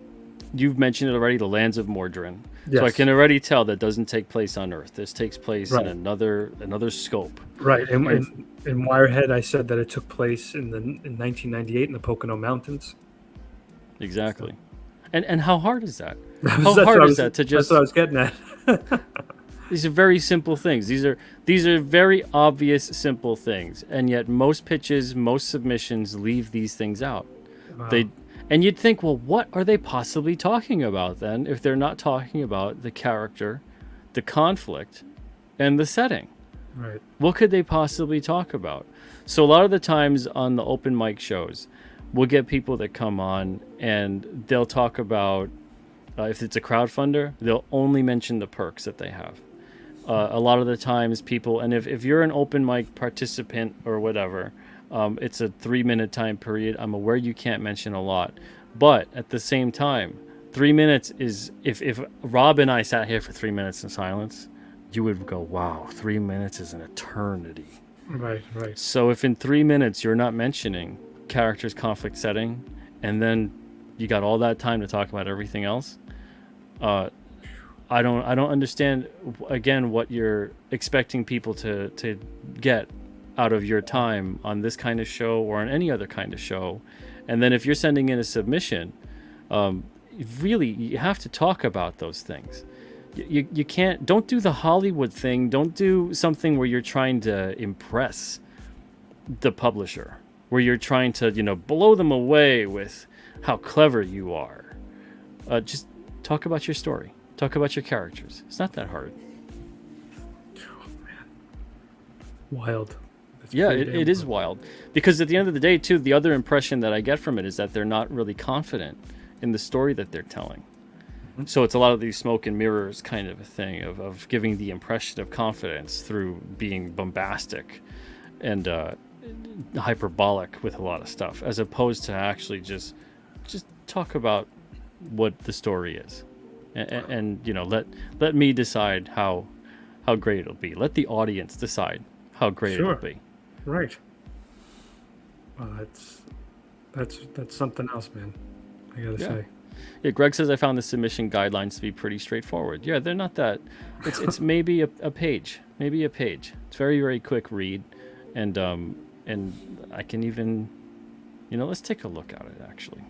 you've mentioned it already, the lands of Mordrin. So I Yes. can already tell that doesn't take place on Earth. This takes place Right. in another scope. Right. And And- in Wirehead, I said that it took place in 1998 in the Pocono Mountains. Exactly. And how hard is that? That's How what hard I is was- that to That's just? what I was getting at. These are very simple things. These are very obvious, simple things, and yet most pitches, most submissions leave these things out. Wow. And you'd think, well, what are they possibly talking about then if they're not talking about the character, the conflict, and the setting? Right. What could they possibly talk about? So a lot of the times on the open mic shows, we'll get people that come on and they'll talk about, if it's a crowdfunder, they'll only mention the perks that they have. A lot of the times people, and if you're an open mic participant or whatever, it's a 3-minute time period. I'm aware you can't mention a lot, but at the same time, 3 minutes is, if Rob and I sat here for 3 minutes in silence, you would go, wow, 3 minutes is an eternity. Right. Right. So if in 3 minutes you're not mentioning characters, conflict, setting, and then you got all that time to talk about everything else, I don't understand again what you're expecting people to get out of your time on this kind of show or on any other kind of show. And then if you're sending in a submission, really you have to talk about those things. You can't, don't do the Hollywood thing. Don't do something where you're trying to impress the publisher, where you're trying to, blow them away with how clever you are. Just talk about your story. Talk about your characters. It's not that hard. Wild. That's Yeah, pretty it damn is wild. wild. Because at the end of the day, too, the other impression that I get from it is that they're not really confident in the story that they're telling. So it's a lot of these smoke and mirrors kind of a thing of giving the impression of confidence through being bombastic and hyperbolic with a lot of stuff, as opposed to actually just talk about what the story is, and let me decide how great it'll be. Let the audience decide how great Sure. it'll be. Right. Well, that's something else, man. I gotta Yeah. say. Yeah, Greg says I found the submission guidelines to be pretty straightforward. Yeah, they're not that. It's maybe a page. maybe a page. It's very, very quick read, and I can even, let's take a look at it actually.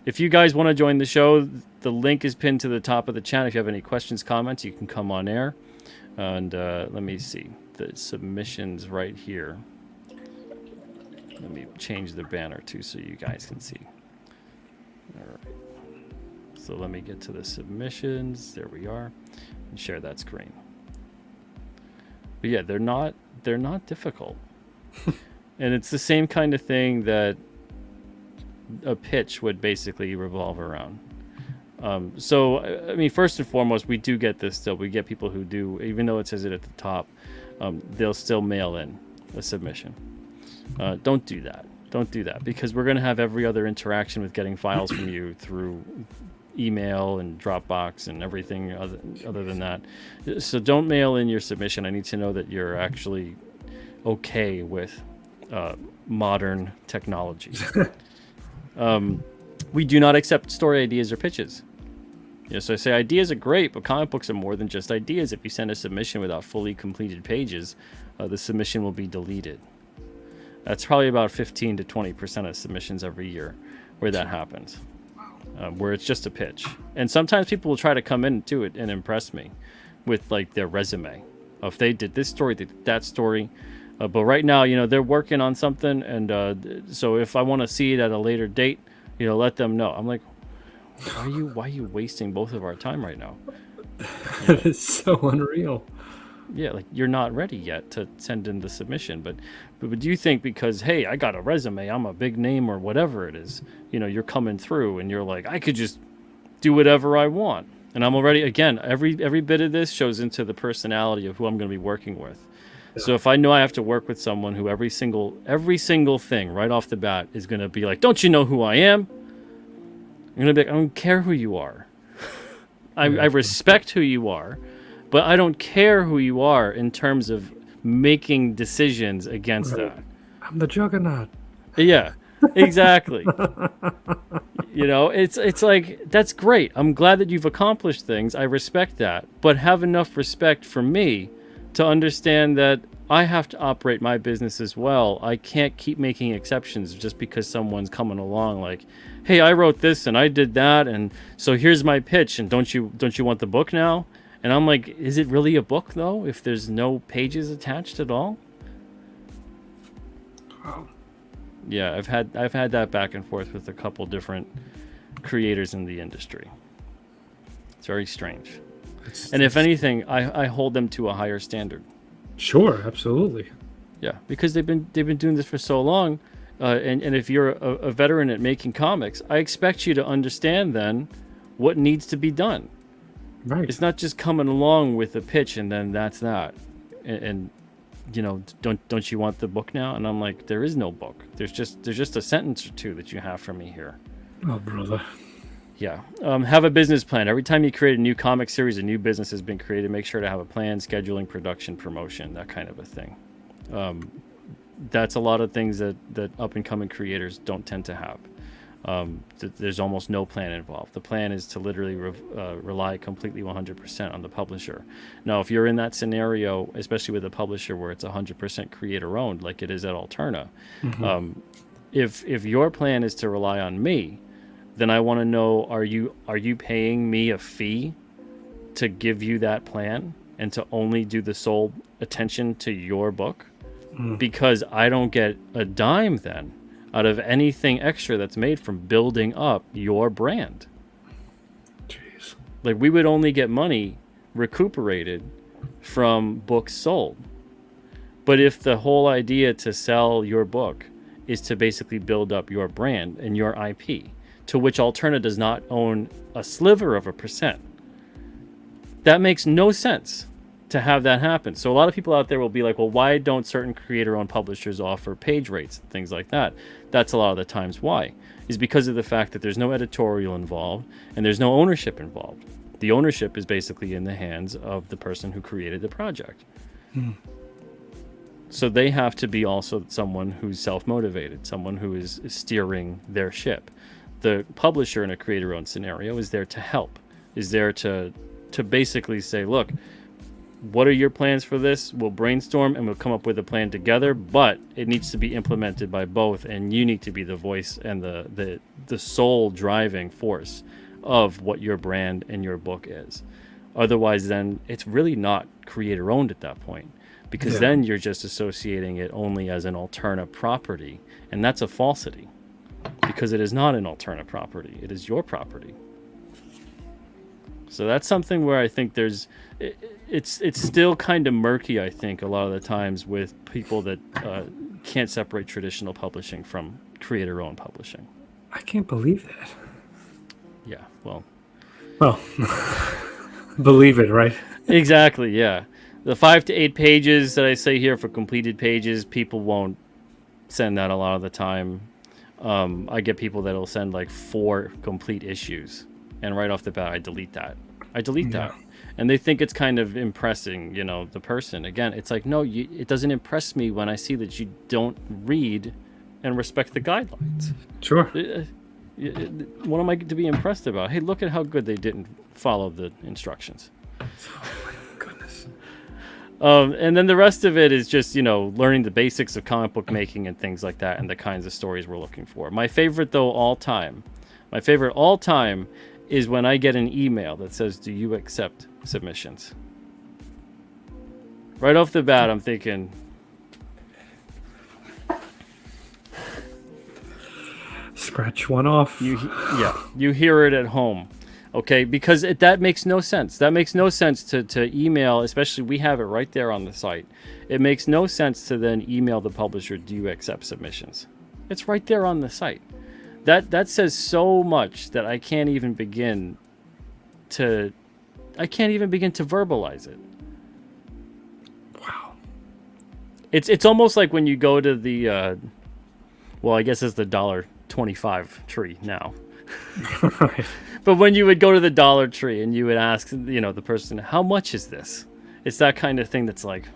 If you guys want to join the show, the link is pinned to the top of the chat. If you have any questions, comments, you can come on air. And let me see the submissions right here. Let me change the banner too so you guys can see. All right. So let me get to the submissions. There we are. And share that screen. But yeah, they're not difficult. And it's the same kind of thing that a pitch would basically revolve around. So, I mean, first and foremost, we do get this still. We get people who do, even though it says it at the top, they'll still mail in a submission. Don't do that. Don't do that, because we're going to have every other interaction with getting files from you through email and Dropbox and everything other than that. So don't mail in your submission. I need to know that you're actually okay with modern technology. We do not accept story ideas or pitches. So I say ideas are great, but comic books are more than just ideas. If you send a submission without fully completed pages, the submission will be deleted. That's probably about 15 to 20% of submissions every year where that happens, where it's just a pitch. And sometimes people will try to come into it and impress me with like their resume. If they did this story, they did that story. But right now, they're working on something. And so if I want to see it at a later date, let them know. I'm like, why are you wasting both of our time right now? That is so unreal. Yeah, like you're not ready yet to send in the submission. But do you think because, hey, I got a resume, I'm a big name or whatever it is, you're coming through and you're like, I could just do whatever I want. And I'm already, again, every bit of this shows into the personality of who I'm going to be working with. Yeah. So if I know I have to work with someone who every single thing right off the bat is going to be like, don't you know who I am? I'm going to be like, I don't care who you are. I respect who you are, but I don't care who you are in terms of making decisions against that. I'm the juggernaut. Yeah, exactly. It's like, that's great. I'm glad that you've accomplished things. I respect that. But have enough respect for me to understand that I have to operate my business as well. I can't keep making exceptions just because someone's coming along like, hey, I wrote this and I did that, and so here's my pitch, and don't you want the book now? And I'm like, is it really a book though if there's no pages attached at all? Wow. Yeah, I've had that back and forth with a couple different creators in the industry. It's very strange. And if anything, I hold them to a higher standard. Sure, absolutely. Yeah, because they've been doing this for so long, and if you're a veteran at making comics, I expect you to understand then what needs to be done. Right. It's not just coming along with a pitch and then that's that. And don't you want the book now? And I'm like, there is no book. There's just a sentence or two that you have from me here. Oh, brother. Yeah. Have a business plan. Every time you create a new comic series, a new business has been created. Make sure to have a plan, scheduling, production, promotion, that kind of a thing. That's a lot of things that up-and-coming creators don't tend to have. There's almost no plan involved. The plan is to literally rely completely 100% on the publisher. Now, if you're in that scenario, especially with a publisher where it's 100% creator-owned, like it is at Alterna, if your plan is to rely on me, then I want to know, are you paying me a fee to give you that plan and to only do the sole attention to your book? Because I don't get a dime then out of anything extra that's made from building up your brand. Jeez. Like, we would only get money recuperated from books sold. But if the whole idea to sell your book is to basically build up your brand and your IP, to which Alterna does not own a sliver of a percent, that makes no sense to have that happen. So a lot of people out there will be like, well, why don't certain creator-owned publishers offer page rates and things like that? That's a lot of the times why. Is because of the fact that there's no editorial involved and there's no ownership involved. The ownership is basically in the hands of the person who created the project. So they have to be also someone who's self-motivated, someone who is steering their ship. The publisher in a creator-owned scenario is there to help, is there to basically say, look, what are your plans for this? We'll brainstorm and we'll come up with a plan together, but it needs to be implemented by both, and you need to be the voice and the sole driving force of what your brand and your book is. Otherwise, then it's really not creator owned at that point, because then you're just associating it only as an alternate property, and that's a falsity, because it is not an alternate property. It is your property. So that's something where I think it's still kind of murky, I think, a lot of the times with people that can't separate traditional publishing from creator-owned publishing. I can't believe that. Yeah, well, believe it, right? Exactly, yeah. The 5 to 8 pages that I say here for completed pages, people won't send that a lot of the time. I get people that'll send like 4 complete issues, and right off the bat, I delete that. That. And they think it's kind of impressing, the person. Again, it's like, no, it doesn't impress me when I see that you don't read and respect the guidelines. Sure. What am I to be impressed about? Hey, look at how good they didn't follow the instructions. Oh my goodness. And then the rest of it is just, learning the basics of comic book making and things like that, and the kinds of stories we're looking for. My favorite all time is when I get an email that says, "Do you accept submissions?" Right off the bat, I'm thinking, scratch one off. You hear it at home, okay? Because that makes no sense. That makes no sense to email, especially we have it right there on the site. It makes no sense to then email the publisher, "Do you accept submissions?" It's right there on the site. That says so much that I can't even begin to verbalize it. Wow. It's almost like when you go to the I guess it's the $1.25 tree now. Right. But when you would go to the Dollar Tree and you would ask, the person, "How much is this?" It's that kind of thing that's like,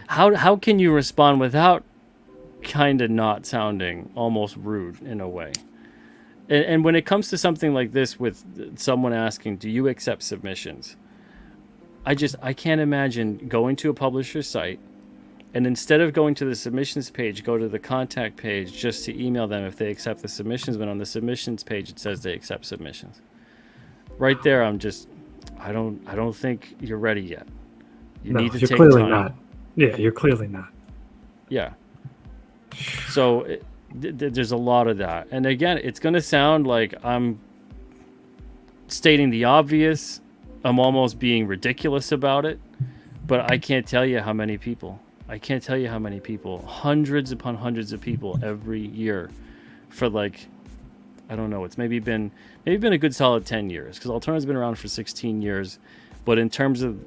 how can you respond without kind of not sounding almost rude in a way? And when it comes to something like this with someone asking, "Do you accept submissions?" I can't imagine going to a publisher's site and instead of going to the submissions page, go to the contact page just to email them if they accept the submissions, but on the submissions page it says they accept submissions. Right there, I don't think you're ready yet. You need to take time. You're clearly not. Yeah, you're clearly not. Yeah. So there's a lot of that. And again, it's going to sound like I'm stating the obvious. I'm almost being ridiculous about it. But I can't tell you how many people. Hundreds upon hundreds of people every year for I don't know. It's maybe been a good solid 10 years, because Alternative's been around for 16 years. But in terms of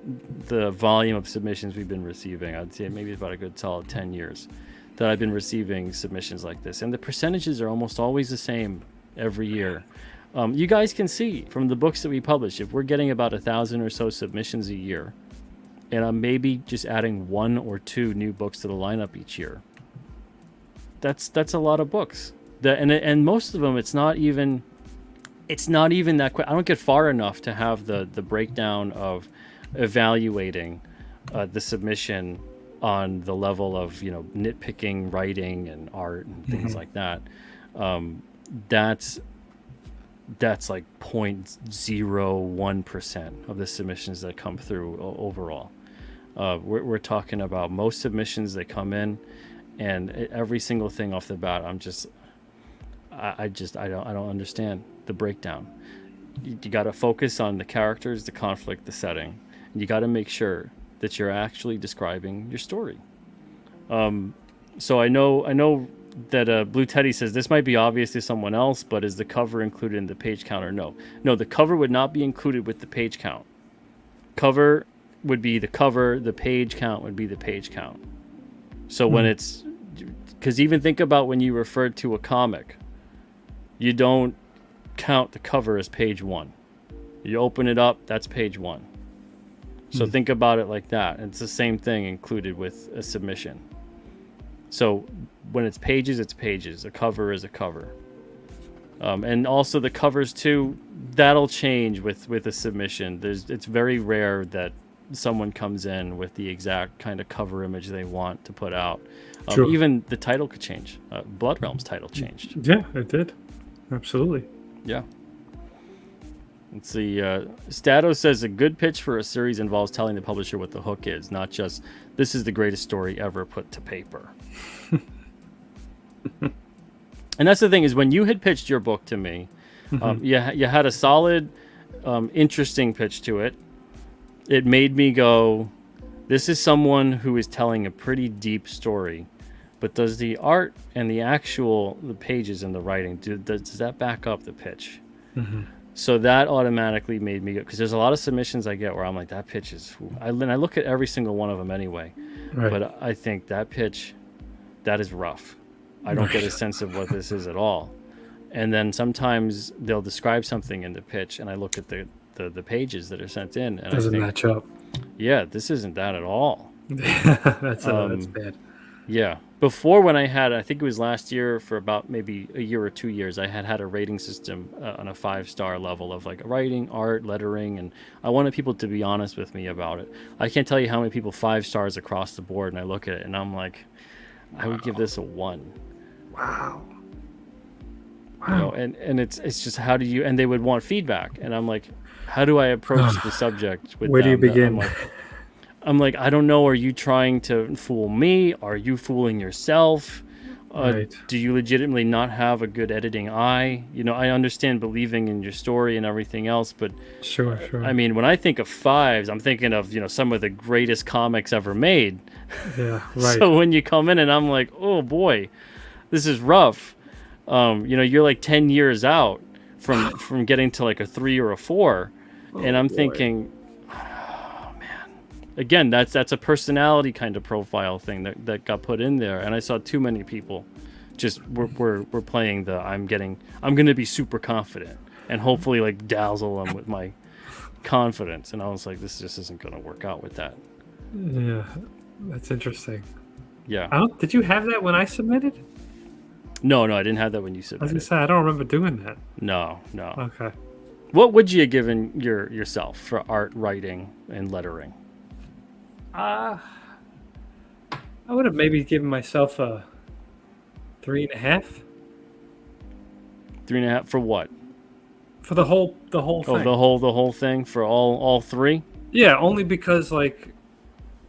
the volume of submissions we've been receiving, I'd say maybe about a good solid 10 years that I've been receiving submissions like this. And the percentages are almost always the same every year. You guys can see from the books that we publish, if we're getting about 1,000 or so submissions a year, and I'm maybe just adding 1 or 2 new books to the lineup each year, that's a lot of books. And most of them, it's not even that quick. I don't get far enough to have the breakdown of evaluating the submission on the level of nitpicking writing and art and things like that. That's like 0.01% of the submissions that come through overall. We're talking about most submissions that come in, and every single thing off the bat, I don't understand the breakdown. You got to focus on the characters, the conflict, the setting, and you got to make sure that you're actually describing your story. So I know that Blue Teddy says this might be obvious to someone else, but is the cover included in the page count or no? No, the cover would not be included with the page count. Cover would be the cover, the page count would be the page count. So when it's, because even think about when you refer to a comic, you don't count the cover as page 1. You open it up, that's page 1. So think about it like that. It's the same thing included with a submission. So when it's pages, it's pages. A cover is a cover. And also the covers too, that'll change with a submission. It's very rare that someone comes in with the exact kind of cover image they want to put out. Sure. Even the title could change. Blood Realm's title changed. Yeah, it did. Absolutely. Yeah. Let's see. Stato says a good pitch for a series involves telling the publisher what the hook is, not just this is the greatest story ever put to paper. And that's the thing is when you had pitched your book to me, you had a solid, interesting pitch to it. It made me go, this is someone who is telling a pretty deep story, but does the art and the pages and the writing, does that back up the pitch? So that automatically made me go, because there's a lot of submissions I get where I'm like, that pitch is, I look at every single one of them anyway, but I think that pitch, that is rough. I don't get a sense of what this is at all. And then sometimes they'll describe something in the pitch, and I look at the pages that are sent in, and doesn't I think, match up. Yeah, this isn't that at all. That's bad. Yeah. Before, when I think it was last year, for about maybe a year or 2 years, I had a rating system on a 5-star level of like writing, art, lettering, and I wanted people to be honest with me about it. I can't tell you how many people 5 stars across the board, and I look at it and I'm like, I would give this a 1. Wow. You know, and it's just how do you, and they would want feedback, and I'm like, how do I approach the subject with where do you them? begin? I'm like, I don't know. Are you trying to fool me? Are you fooling yourself? Right. Do you legitimately not have a good editing eye? You know, I understand believing in your story and everything else, but Sure. I mean, when I think of 5s, I'm thinking of, some of the greatest comics ever made. Yeah, right. So when you come in and I'm like, oh boy, this is rough. You're like 10 years out from getting to like a 3 or a 4, and I'm thinking, oh man, again, that's a personality kind of profile thing that got put in there, and I saw too many people just we're playing the I'm going to be super confident and hopefully like dazzle them with my confidence, and I was like, this just isn't going to work out with that. Yeah, that's interesting. Yeah. Did you have that when I submitted? No, I didn't have that when you I was submitted. gonna say I don't remember doing that. No. Okay. What would you have given yourself for art, writing, and lettering? I would have maybe given myself a 3.5. 3.5 for what? For the whole thing. Oh, the whole thing for all 3? Yeah, only because like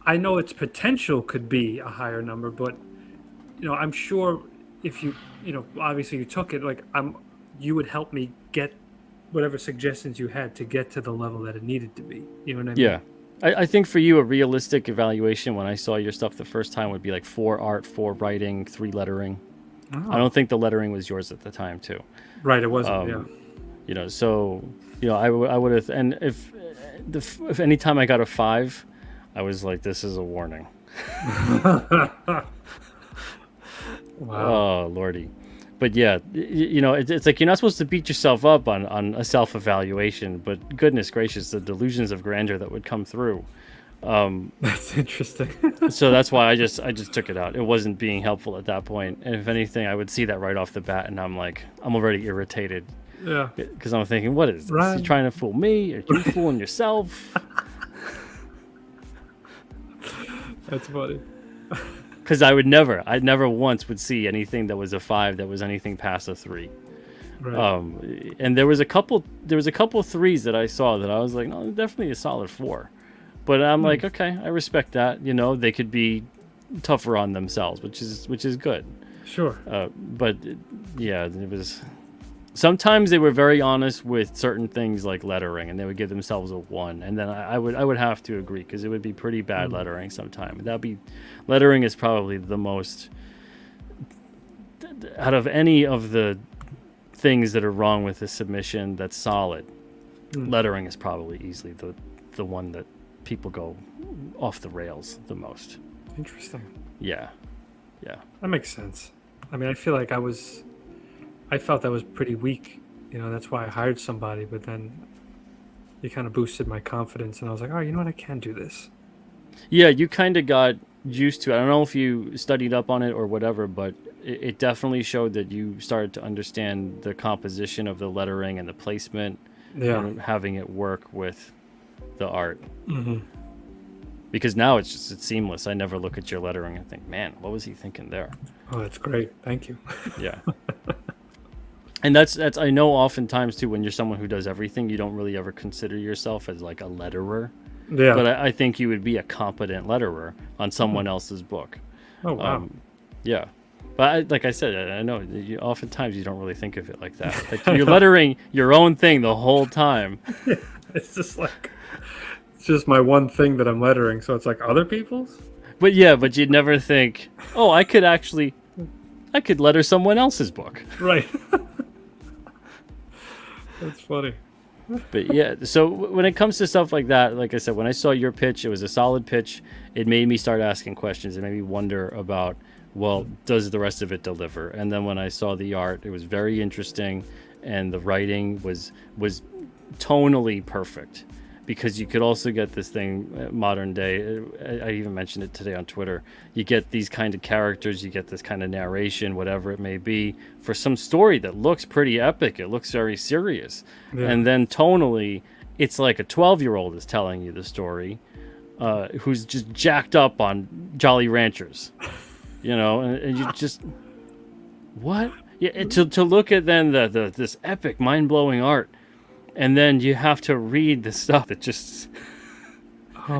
I know its potential could be a higher number, but I'm sure if you obviously you took it, like you would help me get whatever suggestions you had to get to the level that it needed to be. You know what I mean? Yeah. I think for you, a realistic evaluation when I saw your stuff the first time would be like 4 art, 4 writing, 3 lettering. Oh. I don't think the lettering was yours at the time too. Right, it wasn't. Yeah. So I would have, and if any time I got a 5, I was like, this is a warning. Wow. Oh lordy. But yeah, it's like you're not supposed to beat yourself up on a self-evaluation, but goodness gracious, the delusions of grandeur that would come through. That's interesting. So that's why I just took it out. It wasn't being helpful at that point, and if anything, I would see that right off the bat, and I'm like, I'm already irritated. Yeah. Because I'm thinking, what is this? Right. You trying to fool me? Are you fooling yourself? That's funny. Because I never once would see anything that was a 5 that was anything past a 3. Right. And there was a couple 3s that I saw that I was like, no, definitely a solid 4. But I'm like, okay, I respect that. They could be tougher on themselves, which is good. Sure. But yeah, it was. Sometimes they were very honest with certain things like lettering, and they would give themselves a 1, and then I would have to agree because it would be pretty bad lettering sometimes. Lettering is probably the most out of any of the things that are wrong with the submission that's solid. Lettering is probably easily the one that people go off the rails the most. Interesting. Yeah. That makes sense. I mean, I feel like I felt that was pretty weak. That's why I hired somebody, but then you kind of boosted my confidence, and I was like, oh, you know what? I can do this. Yeah, you kind of got used to it. I don't know if you studied up on it or whatever, but it definitely showed that you started to understand the composition of the lettering and the placement, Yeah. and having it work with the art. Mm-hmm. because now it's seamless. I never look at your lettering and think, man, what was he thinking there? Oh, that's great. Thank you. Yeah. And that's I know oftentimes too, when you're someone who does everything, you don't really ever consider yourself as like a letterer. Yeah. But I think you would be a competent letterer on someone else's book. Oh, wow. Yeah. But like I said, I know oftentimes you don't really think of it like that. Like you're lettering your own thing the whole time. It's just like, it's just my one thing that I'm lettering. So it's like other people's? But yeah, but you'd never think, oh, I could letter someone else's book. Right. That's funny. But yeah, so when it comes to stuff like that, like I said, when I saw your pitch, it was a solid pitch. It made me start asking questions. It made me wonder about, well, does the rest of it deliver? And then when I saw the art, it was very interesting, and the writing was tonally perfect, because you could also get this thing modern day. I even mentioned it today on Twitter. You get these kind of characters, you get this kind of narration, whatever it may be, for some story that looks pretty epic. It looks very serious. Yeah. And then tonally, it's like a 12-year-old is telling you the story, who's just jacked up on Jolly Ranchers, and you just, what? Yeah, to look at then this epic, mind-blowing art, and then you have to read the stuff that just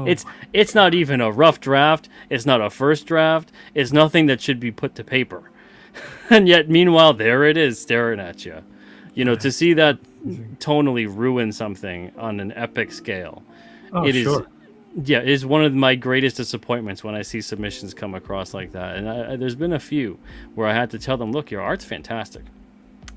it's not even a rough draft, it's not a first draft, it's nothing that should be put to paper. And yet meanwhile there it is staring at you. To see that tonally ruin something on an epic scale. It is one of my greatest disappointments when I see submissions come across like that. And there's been a few where I had to tell them, look, your art's fantastic,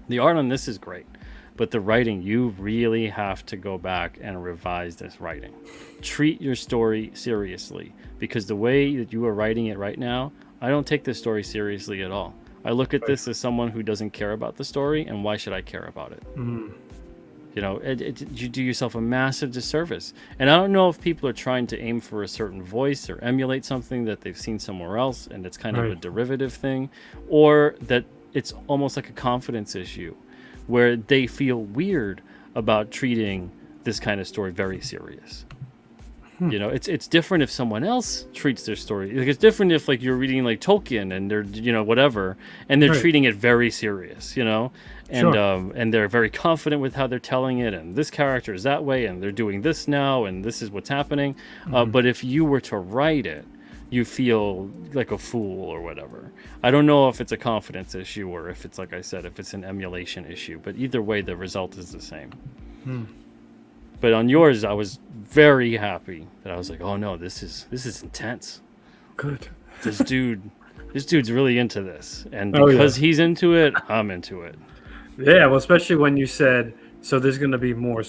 the art on this is great, but the writing, you really have to go back and revise this writing. Treat your story seriously, because the way that you are writing it right now, I don't take this story seriously at all. I look at this as someone who doesn't care about the story, and why should I care about it? You do yourself a massive disservice. And I don't know if people are trying to aim for a certain voice or emulate something that they've seen somewhere else, and it's kind of a derivative thing, or that it's almost like a confidence issue, where they feel weird about treating this kind of story very serious. It's different if someone else treats their story. Like, it's different if like you're reading like Tolkien and they're whatever, and they're treating it very serious, and they're very confident with how they're telling it, and this character is that way, and they're doing this now, and this is what's happening. But if you were to write it, you feel like a fool or whatever. I don't know if it's a confidence issue or if it's, like I said, if it's an emulation issue, but either way the result is the same. But on yours, I was very happy that I was like, oh no, this is intense. Good. This dude's really into this, and because he's into it, I'm into it. Yeah, well, especially when you said, so there's going to be more,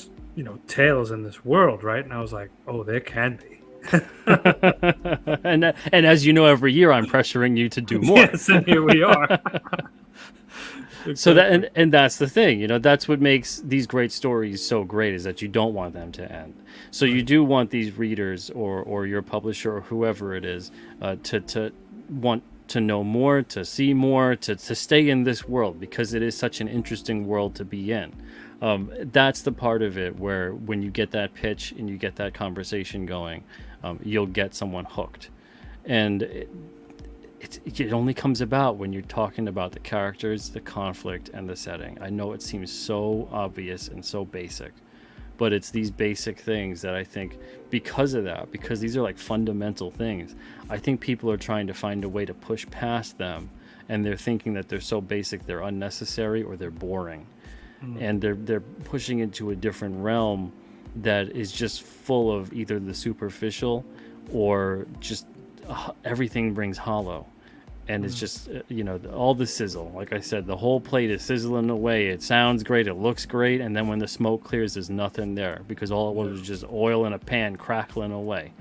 tales in this world, right? And I was like, oh, there can be. and as you know, every year I'm pressuring you to do more. Yes, and here we are. So that and that's the thing, that's what makes these great stories so great, is that you don't want them to end. So you do want these readers or your publisher or whoever it is to want to know more, to see more, to stay in this world, because it is such an interesting world to be in. That's the part of it where when you get that pitch and you get that conversation going, you'll get someone hooked. And it only comes about when you're talking about the characters, the conflict, and the setting. I know it seems so obvious and so basic, but it's these basic things that I think, because of that, because these are like fundamental things, I think people are trying to find a way to push past them, and they're thinking that they're so basic they're unnecessary or they're boring. And they're pushing into a different realm that is just full of either the superficial or just everything brings hollow. And it's just, all the sizzle. Like I said, the whole plate is sizzling away. It sounds great. It looks great. And then when the smoke clears, there's nothing there, because all it was just oil in a pan crackling away.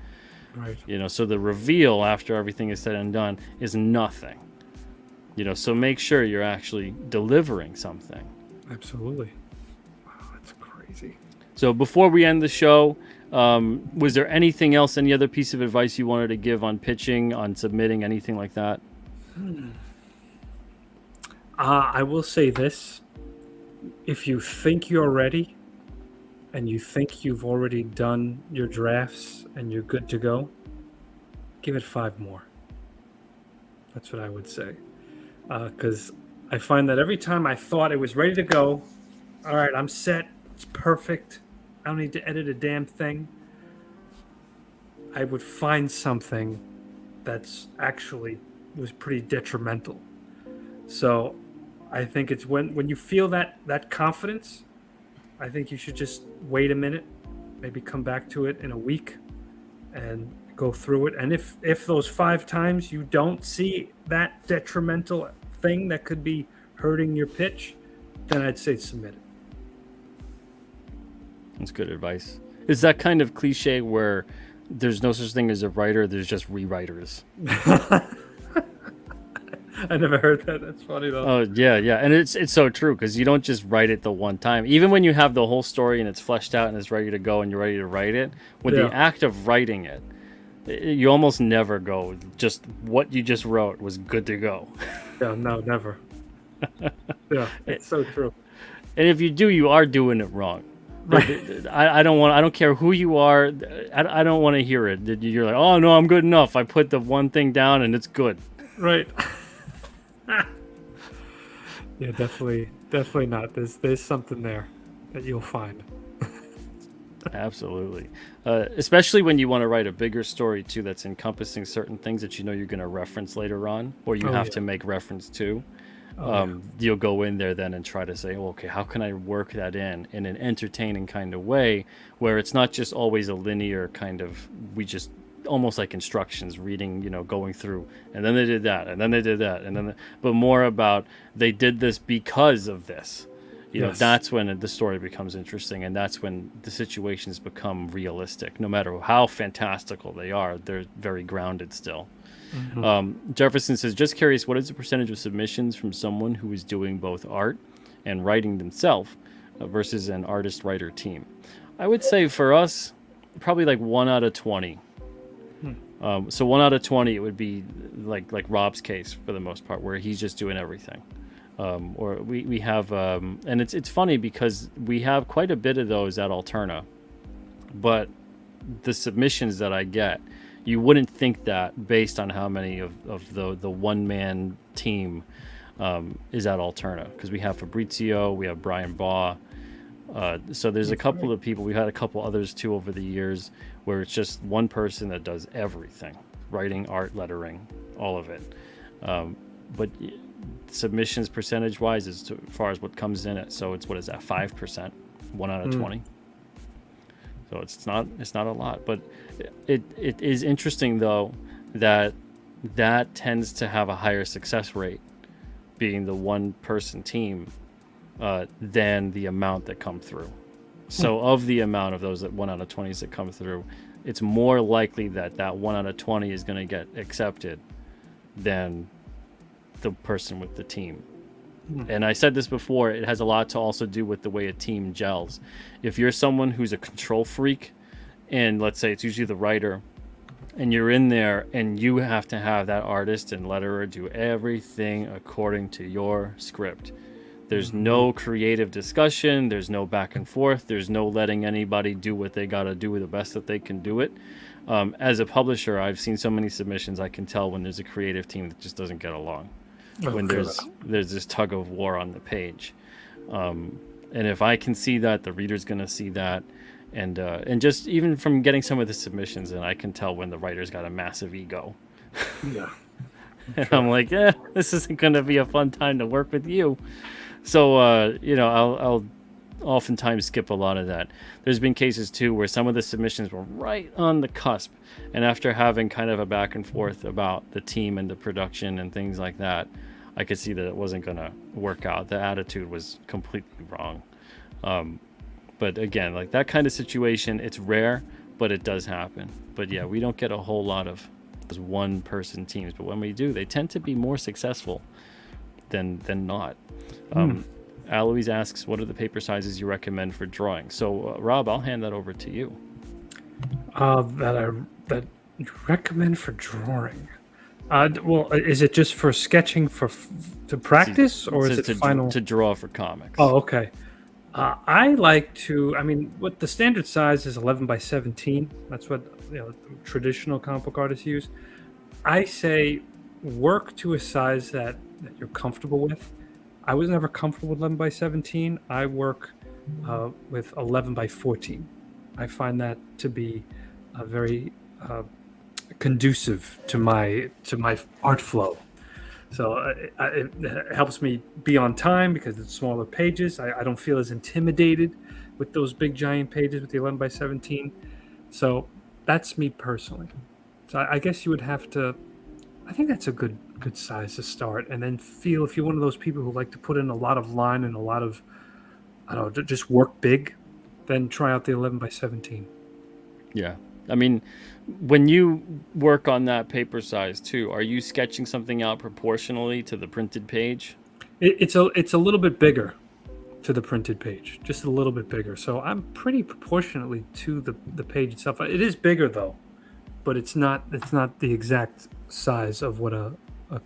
Right. So the reveal after everything is said and done is nothing. So make sure you're actually delivering something. Absolutely. Wow, that's crazy. So before we end the show, was there anything else, any other piece of advice you wanted to give on pitching, on submitting, anything like that? I will say this. If you think you're ready and you think you've already done your drafts and you're good to go, give it 5 more. That's what I would say. Because I find that every time I thought it was ready to go, all right, I'm set, it's perfect, I don't need to edit a damn thing, I would find something that's actually was pretty detrimental. So I think it's when you feel that confidence, I think you should just wait a minute, maybe come back to it in a week and go through it. And if those 5 times you don't see that detrimental thing that could be hurting your pitch, then I'd say submit it. That's good advice. Is that kind of cliche where there's no such thing as a writer, there's just rewriters? I never heard that. That's funny though. Oh yeah, and it's so true, because you don't just write it the one time. Even when you have the whole story and it's fleshed out and it's ready to go and you're ready to write it, with the act of writing it, you almost never go, just what you just wrote was good to go. Yeah, no, never. Yeah, it's so true. And if you do, you are doing it wrong. Right. I don't care who you are. I don't want to hear it. You're like, oh no, I'm good enough. I put the one thing down and it's good. Right. Yeah, definitely not. There's something there that you'll find. Absolutely. Especially when you want to write a bigger story too, that's encompassing certain things that you know you're going to reference later on, or you have to make reference to. You'll go in there then and try to say, well, okay, how can I work that in an entertaining kind of way, where it's not just always a linear kind of, we just almost like instructions reading, going through, and then they did that, and then they did that, and then but more about they did this because of this. That's when the story becomes interesting, and that's when the situations become realistic. No matter how fantastical they are, they're very grounded still. Mm-hmm. Jefferson says, just curious, what is the percentage of submissions from someone who is doing both art and writing themselves versus an artist-writer team? I would say for us, probably like 1 out of 20. So 1 out of 20, it would be like Rob's case for the most part, where he's just doing everything. Or we have, and it's funny because we have quite a bit of those at Alterna, but the submissions that I get, you wouldn't think that based on how many of the one-man team is at Alterna, because we have Fabrizio, we have Brian Baugh, so there's a couple of people, we had a couple others too over the years, where it's just one person that does everything, writing, art, lettering, all of it. But submissions percentage wise, as far as what comes in it, so it's, what is that, 5%, 1 out of 20. So it's not a lot, but it is interesting though that tends to have a higher success rate, being the one person team, than the amount that come through. So of the amount of those that 1 out of 20s that come through, it's more likely that 1 out of 20 is going to get accepted than the person with the team. And I said this before, it has a lot to also do with the way a team gels. If you're someone who's a control freak, and let's say it's usually the writer, and you're in there and you have to have that artist and letterer do everything according to your script. There's no creative discussion, there's no back and forth, there's no letting anybody do what they got to do the best that they can do it. As a publisher, I've seen so many submissions, I can tell when there's a creative team that just doesn't get along. When there's this tug of war on the page, and if I can see that, the reader's going to see that, and just even from getting some of the submissions, and I can tell when the writer's got a massive ego. Yeah. And I'm like, this isn't going to be a fun time to work with you. So I'll oftentimes skip a lot of that. There's been cases too where some of the submissions were right on the cusp, and after having kind of a back and forth about the team and the production and things like that, I could see that it wasn't going to work out. The attitude was completely wrong. But again, like that kind of situation, it's rare, but it does happen. But yeah, we don't get a whole lot of those one person teams, but when we do, they tend to be more successful than not. Aloise asks, what are the paper sizes you recommend for drawing? So Rob, I'll hand that over to you. That you recommend for drawing. Well, is it just for sketching to practice, or is it final to draw for comics? Oh, okay. I like to. I mean, what the standard size is 11 by 17. That's what traditional comic book artists use. I say work to a size that you're comfortable with. I was never comfortable with 11 by 17. I work with 11 by 14. I find that to be a very conducive to my art flow. So it helps me be on time because it's smaller pages. I don't feel as intimidated with those big giant pages with the 11 by 17. So that's me personally. So I guess you would have to. I think that's a good size to start, and then feel if you're one of those people who like to put in a lot of line and a lot of, I don't know, just work big, then try out the 11 by 17. Yeah. I mean, when you work on that paper size too, are you sketching something out proportionally to the printed page? It's a little bit bigger to the printed page, just a little bit bigger. So I'm pretty proportionately to the page itself. It is bigger though, but it's not the exact size of what a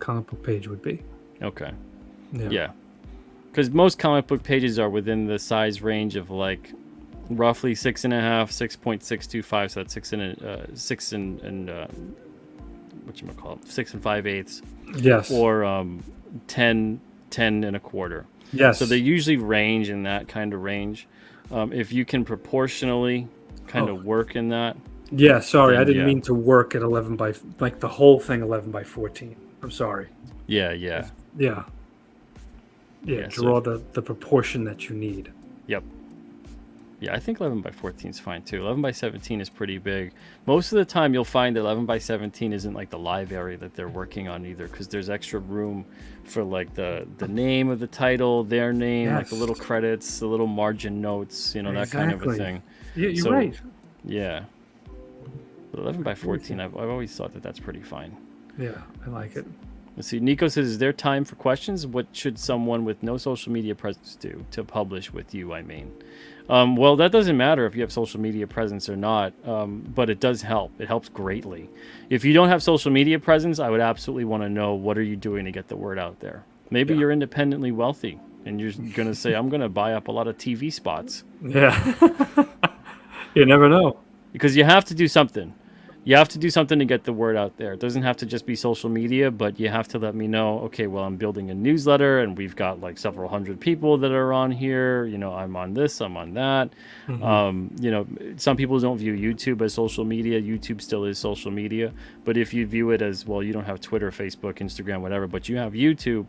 comic book page would be. Okay. Yeah. Because most comic book pages are within the size range of like roughly 6.5, 6.625. So that's 6 and whatchamacallit, 6 5/8. Yes. Or 10 1/4. Yes. So they usually range in that kind of range. If you can proportionally kind of work in that. Yeah, sorry, then, I didn't mean to work at 11 by, like the whole thing 11 by 14. I'm sorry. Yeah. Yeah, draw the proportion that you need. Yep. Yeah, I think 11 by 14 is fine too. 11 by 17 is pretty big. Most of the time you'll find that 11 by 17 isn't like the live area that they're working on either, because there's extra room for like the name of the title, their name, like the little credits, the little margin notes, that kind of a thing. Yeah, you're right. Yeah. But 11 by 14, I've always thought that that's pretty fine. Yeah, I like it. Let's see. Nico says, is there time for questions? What should someone with no social media presence do to publish with you, I mean? Well, that doesn't matter if you have social media presence or not, but it does help. It helps greatly. If you don't have social media presence, I would absolutely want to know, what are you doing to get the word out there? Maybe you're independently wealthy and you're going to say, I'm going to buy up a lot of TV spots. Yeah. You never know. Because you have to do something. You have to do something to get the word out there. It doesn't have to just be social media, but you have to let me know, okay, well, I'm building a newsletter and we've got like several hundred people that are on here. I'm on this, I'm on that. Mm-hmm. Some people don't view YouTube as social media. YouTube still is social media. But if you view it as, well, you don't have Twitter, Facebook, Instagram, whatever, but you have YouTube,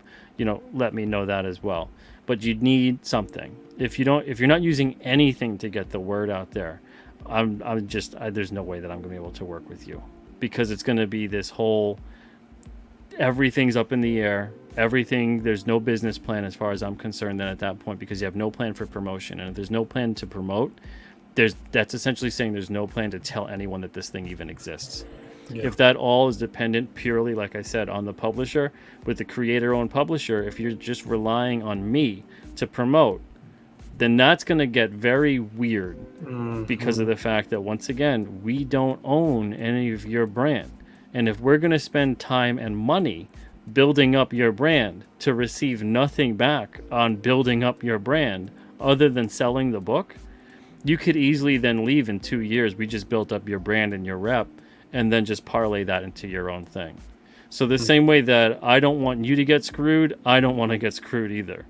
let me know that as well. But you need something. If you're not using anything to get the word out there, there's no way that I'm going to be able to work with you, because it's going to be this whole, everything's up in the air. There's no business plan as far as I'm concerned then at that point, because you have no plan for promotion. And if there's no plan to promote, that's essentially saying there's no plan to tell anyone that this thing even exists. Yeah. If that all is dependent purely, like I said, on the publisher, with the creator-owned publisher, if you're just relying on me to promote, then that's going to get very weird, because of the fact that, once again, we don't own any of your brand. And if we're going to spend time and money building up your brand to receive nothing back on building up your brand other than selling the book, you could easily then leave in 2 years. We just built up your brand and your rep, and then just parlay that into your own thing. So the same way that I don't want you to get screwed, I don't want to get screwed either.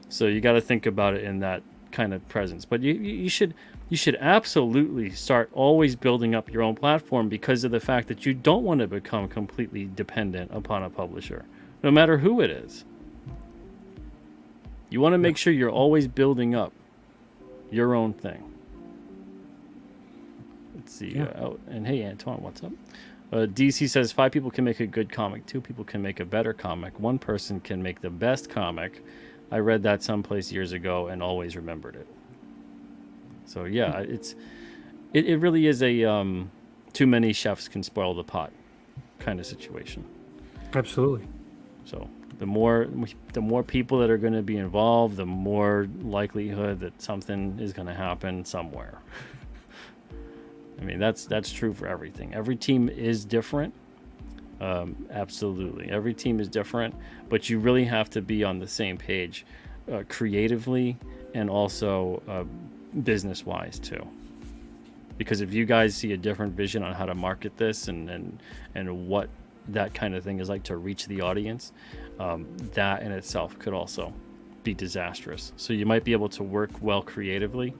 So you got to think about it in that kind of presence. But you should absolutely start always building up your own platform, because of the fact that you don't want to become completely dependent upon a publisher, no matter who it is. You want to make sure you're always building up your own thing. Let's see. And hey, Antoine, what's up? DC says 5 people can make a good comic. 2 people can make a better comic. 1 person can make the best comic. I read that someplace years ago and always remembered it. So yeah, it really is a too many chefs can spoil the pot kind of situation. Absolutely. So the more people that are going to be involved, the more likelihood that something is going to happen somewhere. I mean, that's true for everything. Every team is different. Absolutely. Every team is different, but you really have to be on the same page, creatively and also business-wise too. Because if you guys see a different vision on how to market this and what that kind of thing is like to reach the audience, that in itself could also be disastrous. So you might be able to work well creatively,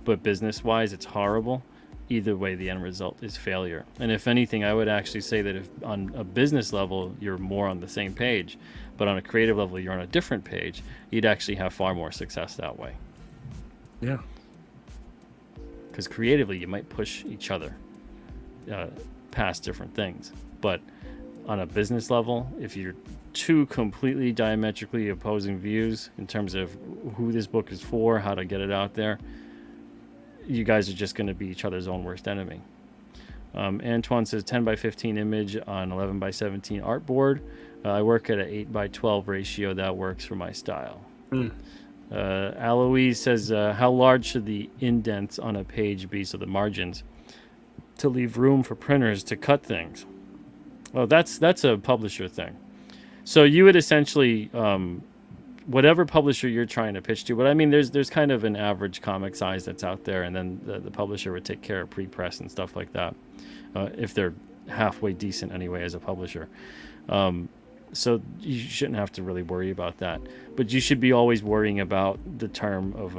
but business-wise, it's horrible. Either way, the end result is failure. And if anything, I would actually say that if on a business level, you're more on the same page, but on a creative level, you're on a different page, you'd actually have far more success that way. Yeah. Because creatively, you might push each other past different things. But on a business level, if you're two completely diametrically opposing views in terms of who this book is for, how to get it out there, you guys are just going to be each other's own worst enemy. Antoine says 10 by 15 image on 11 by 17 artboard. I work at an 8 by 12 ratio. That works for my style. Aloise says, how large should the indents on a page be, so the margins, to leave room for printers to cut things? Well, that's a publisher thing. So you would essentially, whatever publisher you're trying to pitch to, but I mean, there's kind of an average comic size that's out there, and then the publisher would take care of pre-press and stuff like that, if they're halfway decent anyway as a publisher. So you shouldn't have to really worry about that, but you should be always worrying about the term of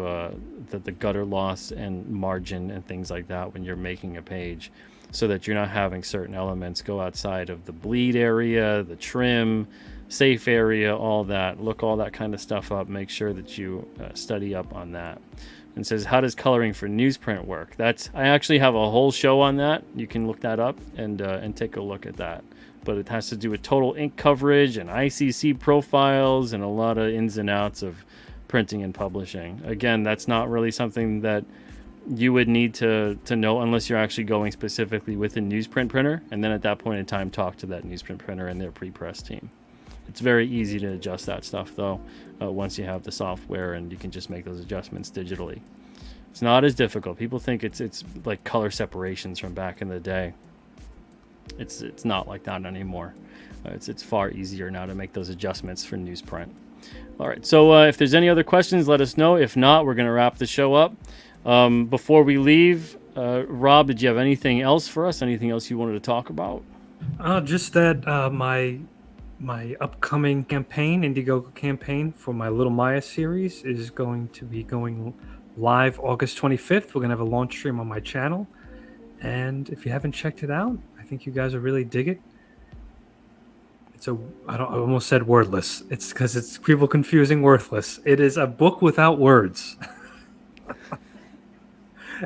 the gutter loss and margin and things like that when you're making a page, so that you're not having certain elements go outside of the bleed area, the trim, safe area, all that. Look all that kind of stuff up. Make sure that you study up on that. And says, how does coloring for newsprint work? I actually have a whole show on that. You can look that up and take a look at that. But it has to do with total ink coverage and ICC profiles and a lot of ins and outs of printing and publishing. Again, that's not really something that you would need to know unless you're actually going specifically with a newsprint printer, and then at that point in time talk to that newsprint printer and their pre-press team. It's very easy to adjust that stuff though, once you have the software, and you can just make those adjustments digitally. It's not as difficult. People think it's like color separations from back in the day. It's not like that anymore. It's far easier now to make those adjustments for newsprint. All right, so if there's any other questions, let us know. If not, we're going to wrap the show up. Before we leave, Rob, did you have anything else for us? Anything else you wanted to talk about? Just that my upcoming campaign, Indiegogo campaign for my Little Maya series, is going to be going live August 25th. We're going to have a launch stream on my channel. And if you haven't checked it out, I think you guys will really dig it. I almost said wordless. It's because it's people confusing worthless. It is a book without words.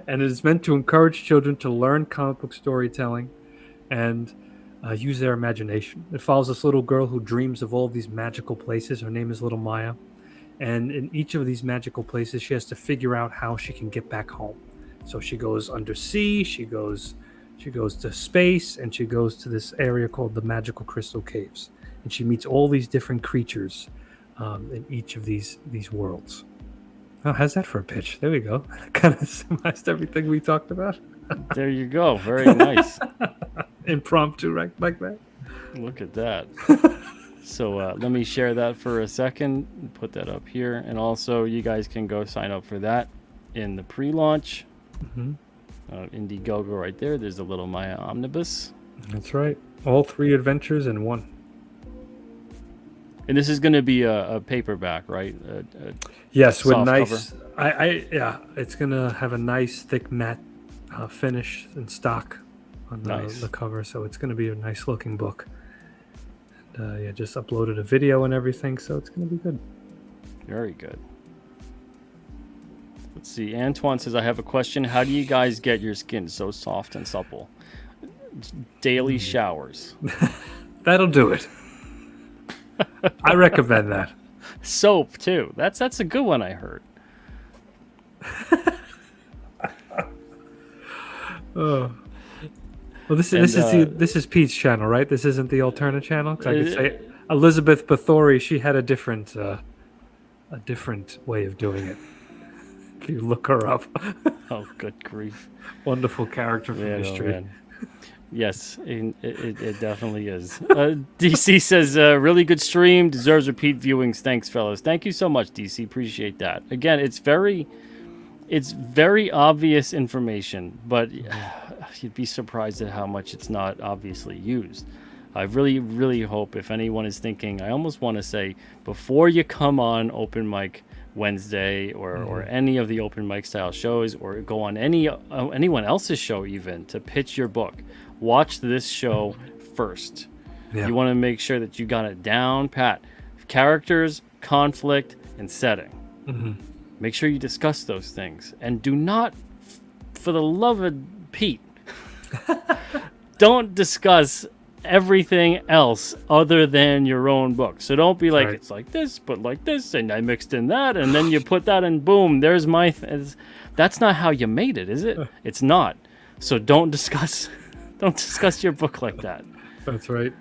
And it is meant to encourage children to learn comic book storytelling and use their imagination. It follows this little girl who dreams of all these magical places. Her name is Little Maya. And in each of these magical places, she has to figure out how she can get back home. So she goes undersea, she goes to space, and she goes to this area called the Magical Crystal Caves. And she meets all these different creatures in each of these worlds. Oh, how's that for a pitch? There we go. Kind of summarized everything we talked about. There you go. Very nice. Impromptu, right? Like that. Look at that. So let me share that for a second and put that up here. And also, you guys can go sign up for that in the pre-launch. Indiegogo right there. There's the Little Maya Omnibus. That's right. All 3 adventures in one. And this is going to be a paperback, right? Yes, with nice. Yeah, it's going to have a nice thick matte finish and stock on the cover, so it's going to be a nice looking book. And just uploaded a video and everything, so it's going to be good. Very good. Let's see. Antoine says, I have a question. How do you guys get your skin so soft and supple? Daily showers. That'll do it. I recommend that. Soap too. That's a good one, I heard. Oh. Well, this is Pete's channel, right? This isn't the alternate channel. 'Cause I could say Elizabeth Bathory. She had a different way of doing it. If you look her up. Oh, good grief! Wonderful character from history. Yes, it definitely is. DC says, really good stream, deserves repeat viewings. Thanks, fellas. Thank you so much, DC. Appreciate that. Again, it's very obvious information, but you'd be surprised at how much it's not obviously used. I really, really hope if anyone is thinking, I almost want to say, before you come on Open Mic Wednesday or any of the open mic style shows, or go on anyone else's show even to pitch your book, watch this show first. Yeah. You want to make sure that you got it down pat. Characters, conflict, and setting. Make sure you discuss those things, and do not, for the love of Pete, don't discuss everything else other than your own book. So don't be like, it's like this, but like this, and I mixed in that, and then you put that, and boom, there's my that's not how you made it, is it? It's not. So don't discuss your book like that. That's right.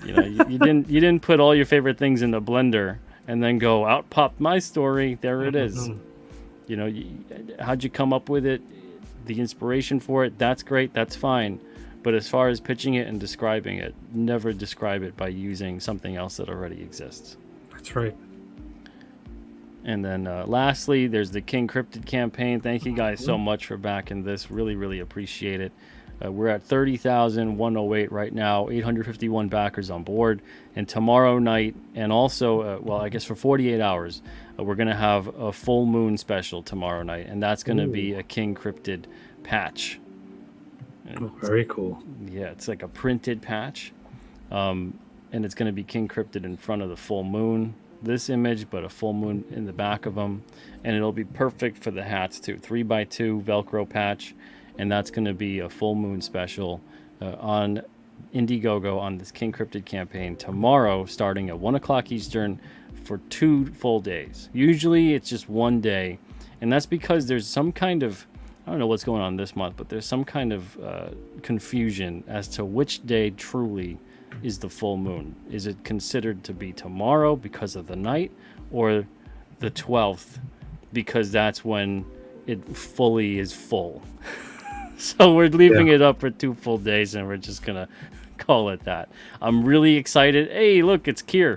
You know, you didn't put all your favorite things in the blender and then go, out popped my story, there it is. You know, how'd you come up with it? The inspiration for it, that's great, that's fine. But as far as pitching it and describing it, never describe it by using something else that already exists. That's right. And then lastly, there's the King Cryptid campaign. Thank you guys so much for backing this. Really, really appreciate it. We're at 30,108 right now, 851 backers on board. And tomorrow night, and also, I guess for 48 hours, we're going to have a full moon special tomorrow night. And that's going to be a King Cryptid patch. Very cool. Yeah, it's like a printed patch. And it's going to be King Cryptid in front of the full moon. This image, but a full moon in the back of them. And it'll be perfect for the hats too. 3x2 Velcro patch. And that's going to be a full moon special on Indiegogo on this King Cryptid campaign tomorrow, starting at 1 o'clock Eastern for 2 full days. Usually it's just 1 day. And that's because there's some kind of, I don't know what's going on this month, but there's some kind of confusion as to which day truly is the full moon. Is it considered to be tomorrow because of the night, or the 12th because that's when it fully is full? So we're leaving it up for 2 full days, and we're just going to call it that. I'm really excited. Hey, look, it's Kier.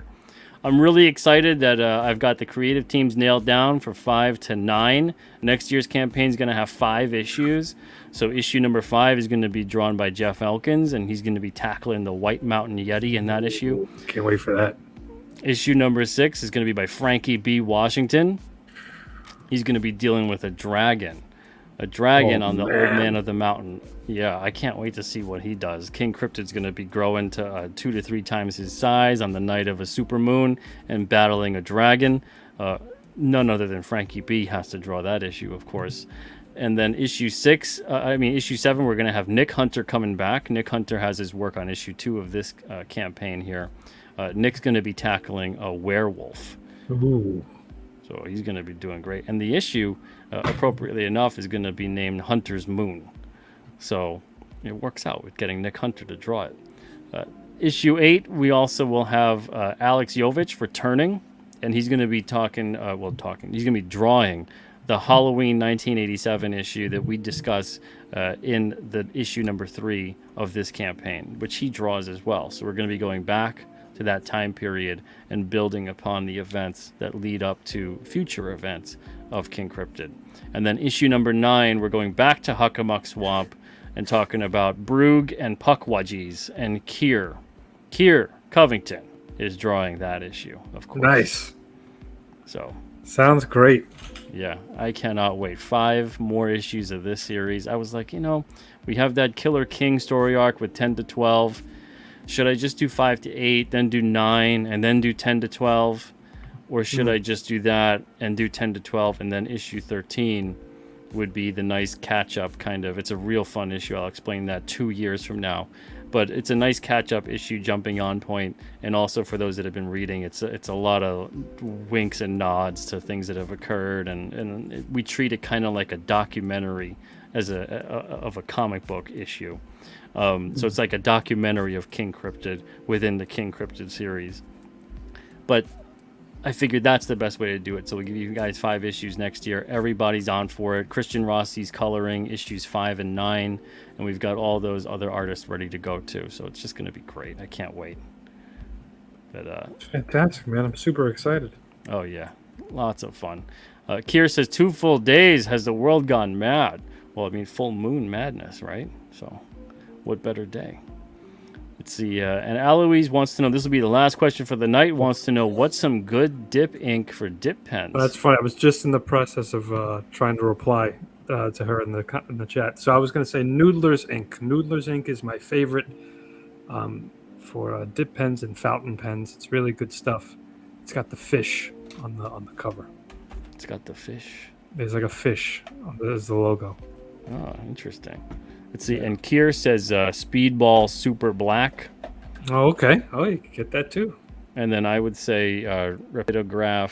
I'm really excited that I've got the creative teams nailed down for 5 to 9. Next year's campaign is going to have 5 issues. So issue number 5 is going to be drawn by Jeff Elkins, and he's going to be tackling the White Mountain Yeti in that issue. Can't wait for that. Issue number 6 is going to be by Frankie B. Washington. He's going to be dealing with a dragon. A dragon on the Old Man of the Mountain. Yeah, I can't wait to see what he does. King Cryptid's going to be growing to 2 to 3 times his size on the night of a supermoon and battling a dragon. None other than Frankie B has to draw that issue, of course. And then issue 7, we're going to have Nick Hunter coming back. Nick Hunter has his work on issue 2 of this campaign here. Nick's going to be tackling a werewolf. Ooh. So he's going to be doing great. And the issue, appropriately enough, is going to be named Hunter's Moon. So it works out with getting Nick Hunter to draw it. Issue 8, we also will have Alex Jovich returning. And he's going to be he's going to be drawing the Halloween 1987 issue that we discuss in the issue number 3 of this campaign, which he draws as well. So we're going to be going back to that time period and building upon the events that lead up to future events of King Cryptid. And then issue number 9, we're going back to Huckamuck Swamp and talking about Broog and Puckwudgies, and Kier Covington is drawing that issue, of course. Nice. So sounds great. Yeah, I cannot wait. 5 more issues of this series. I was like, we have that Killer King story arc with 10 to 12. Should I just do 5 to 8, then do 9, and then do 10 to 12? Or should I just do that and do 10 to 12, and then issue 13 would be the nice catch-up kind of. It's a real fun issue. I'll explain that 2 years from now. But it's a nice catch-up issue, jumping on point. And also for those that have been reading, it's a lot of winks and nods to things that have occurred. And we treat it kind of like a documentary of a comic book issue. So it's like a documentary of King Cryptid within the King Cryptid series. But I figured that's the best way to do it. So we'll give you guys 5 issues next year. Everybody's on for it. Christian Rossi's coloring issues 5 and 9. And we've got all those other artists ready to go too. So it's just going to be great. I can't wait. But fantastic, man. I'm super excited. Oh, yeah. Lots of fun. Kier says 2 full days. Has the world gone mad? Well, I mean, full moon madness, right? So what better day? Let's see. And Aloise wants to know, this will be the last question for the night, wants to know what's some good dip ink for dip pens? That's funny. I was just in the process of trying to reply to her in the chat. So I was going to say Noodler's ink. Noodler's ink is my favorite for dip pens and fountain pens. It's really good stuff. It's got the fish on the cover. It's got the fish. There's like a fish as the logo. Oh, interesting. Let's see. And Kier says Speedball Super Black. Oh, okay. Oh, you can get that too. And then I would say Rapidograph.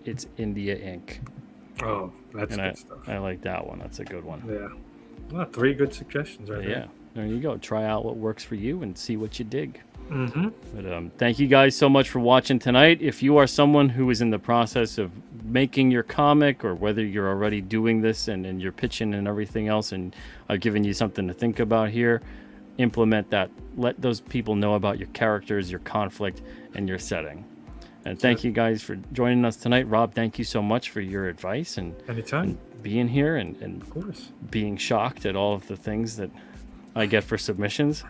It's India ink. Oh, that's good stuff. I like that one. That's a good one. Yeah. Well, 3 good suggestions right there. Yeah. There you go. Try out what works for you and see what you dig. Mm-hmm. But thank you guys so much for watching tonight. If you are someone who is in the process of making your comic, or whether you're already doing this and you're pitching and everything else, and I've given you something to think about here, implement that. Let those people know about your characters, your conflict, and your setting. And thank you guys for joining us tonight. Rob, thank you so much for your advice and anytime being here and of course being shocked at all of the things that I get for submissions.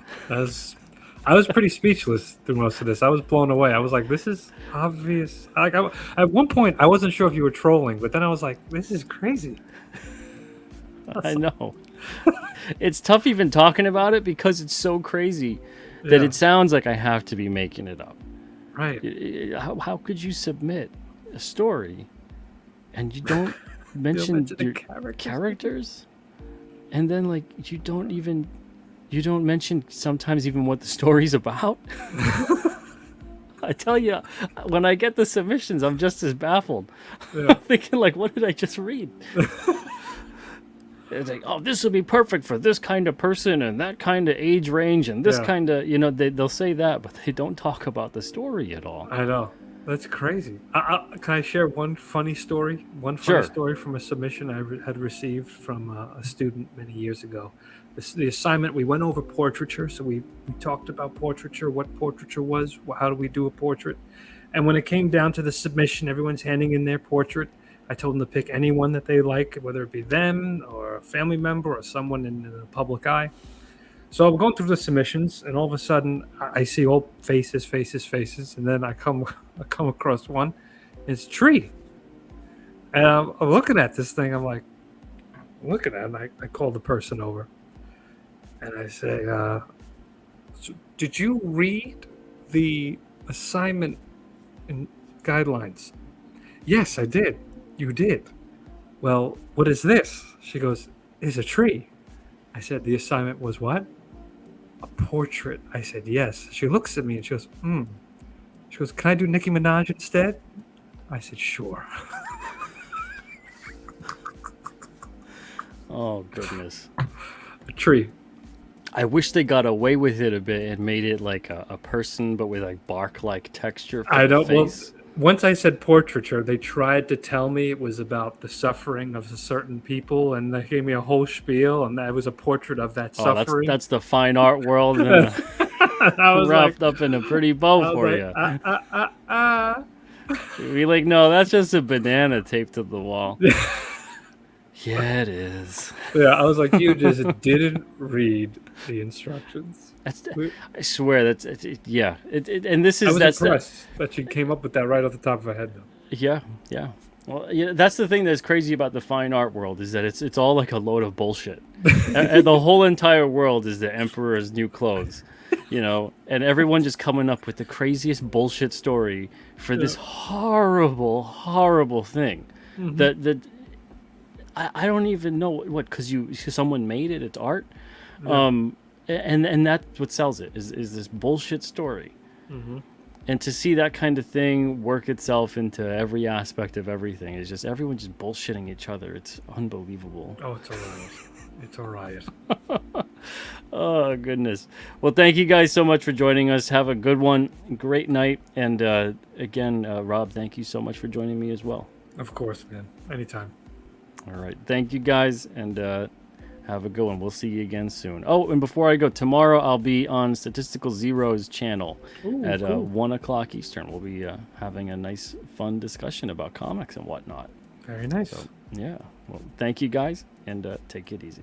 I was pretty speechless through most of this. I was blown away. I was like, this is obvious. At one point, I wasn't sure if you were trolling, but then I was like, this is crazy. I know. It's tough even talking about it because it's so crazy that it sounds like I have to be making it up. Right. How could you submit a story and you don't mention your characters? And then, like, you don't mention sometimes even what the story's about. I tell you, when I get the submissions, I'm just as baffled. I'm thinking, like, what did I just read? It's like, oh, this would be perfect for this kind of person and that kind of age range and this kind of, they'll say that, but they don't talk about the story at all. I know. That's crazy. Can I share one funny story? One funny story from a submission I had received from a student many years ago. The assignment, we went over portraiture. So we talked about portraiture, what portraiture was, how do we do a portrait. And when it came down to the submission, everyone's handing in their portrait. I told them to pick anyone that they like, whether it be them or a family member or someone in the public eye. So I'm going through the submissions, and all of a sudden, I see all faces, and then I come across one. It's tree, and I'm looking at this thing. I'm like, looking at it. I call the person over, and I say, so "Did you read the assignment and guidelines?" "Yes, I did." "You did? Well, what is this?" She goes, "It's a tree." I said, "The assignment was what?" "A portrait." I said, "Yes." She looks at me and she goes, She goes, "Can I do Nicki Minaj instead?" I said, "Sure." Oh, goodness. A tree. I wish they got away with it a bit and made it like a person, but with like bark-like texture for the face. Well, once I said portraiture, they tried to tell me it was about the suffering of certain people, and they gave me a whole spiel, and that was a portrait of that suffering. That's the fine art world wrapped up in a pretty bow for you. We're like, no, that's just a banana taped to the wall. Yeah, it is. Yeah, I was like, you just didn't read the instructions. I swear that's it. Yeah, and this is I was impressed that you came up with that right off the top of my head, though. Yeah. Well, yeah, that's the thing that's crazy about the fine art world is that it's all like a load of bullshit. And the whole entire world is the emperor's new clothes, and everyone just coming up with the craziest bullshit story for this horrible, horrible thing that I don't even know what, because someone made it. It's art. Yeah. And that's what sells it is this bullshit story. And to see that kind of thing work itself into every aspect of everything is just everyone just bullshitting each other. It's unbelievable. Oh, it's a riot. It's a riot. Oh, goodness. Well, thank you guys so much for joining us. Have a good one. Great night. And again, Rob, thank you so much for joining me as well. Of course, man. Anytime. All right. Thank you guys. And have a good one. We'll see you again soon. Oh, and before I go, tomorrow I'll be on Statistical Zero's channel at 1 o'clock Eastern. We'll be having a nice, fun discussion about comics and whatnot. Very nice. So, yeah. Well, thank you guys, and take it easy.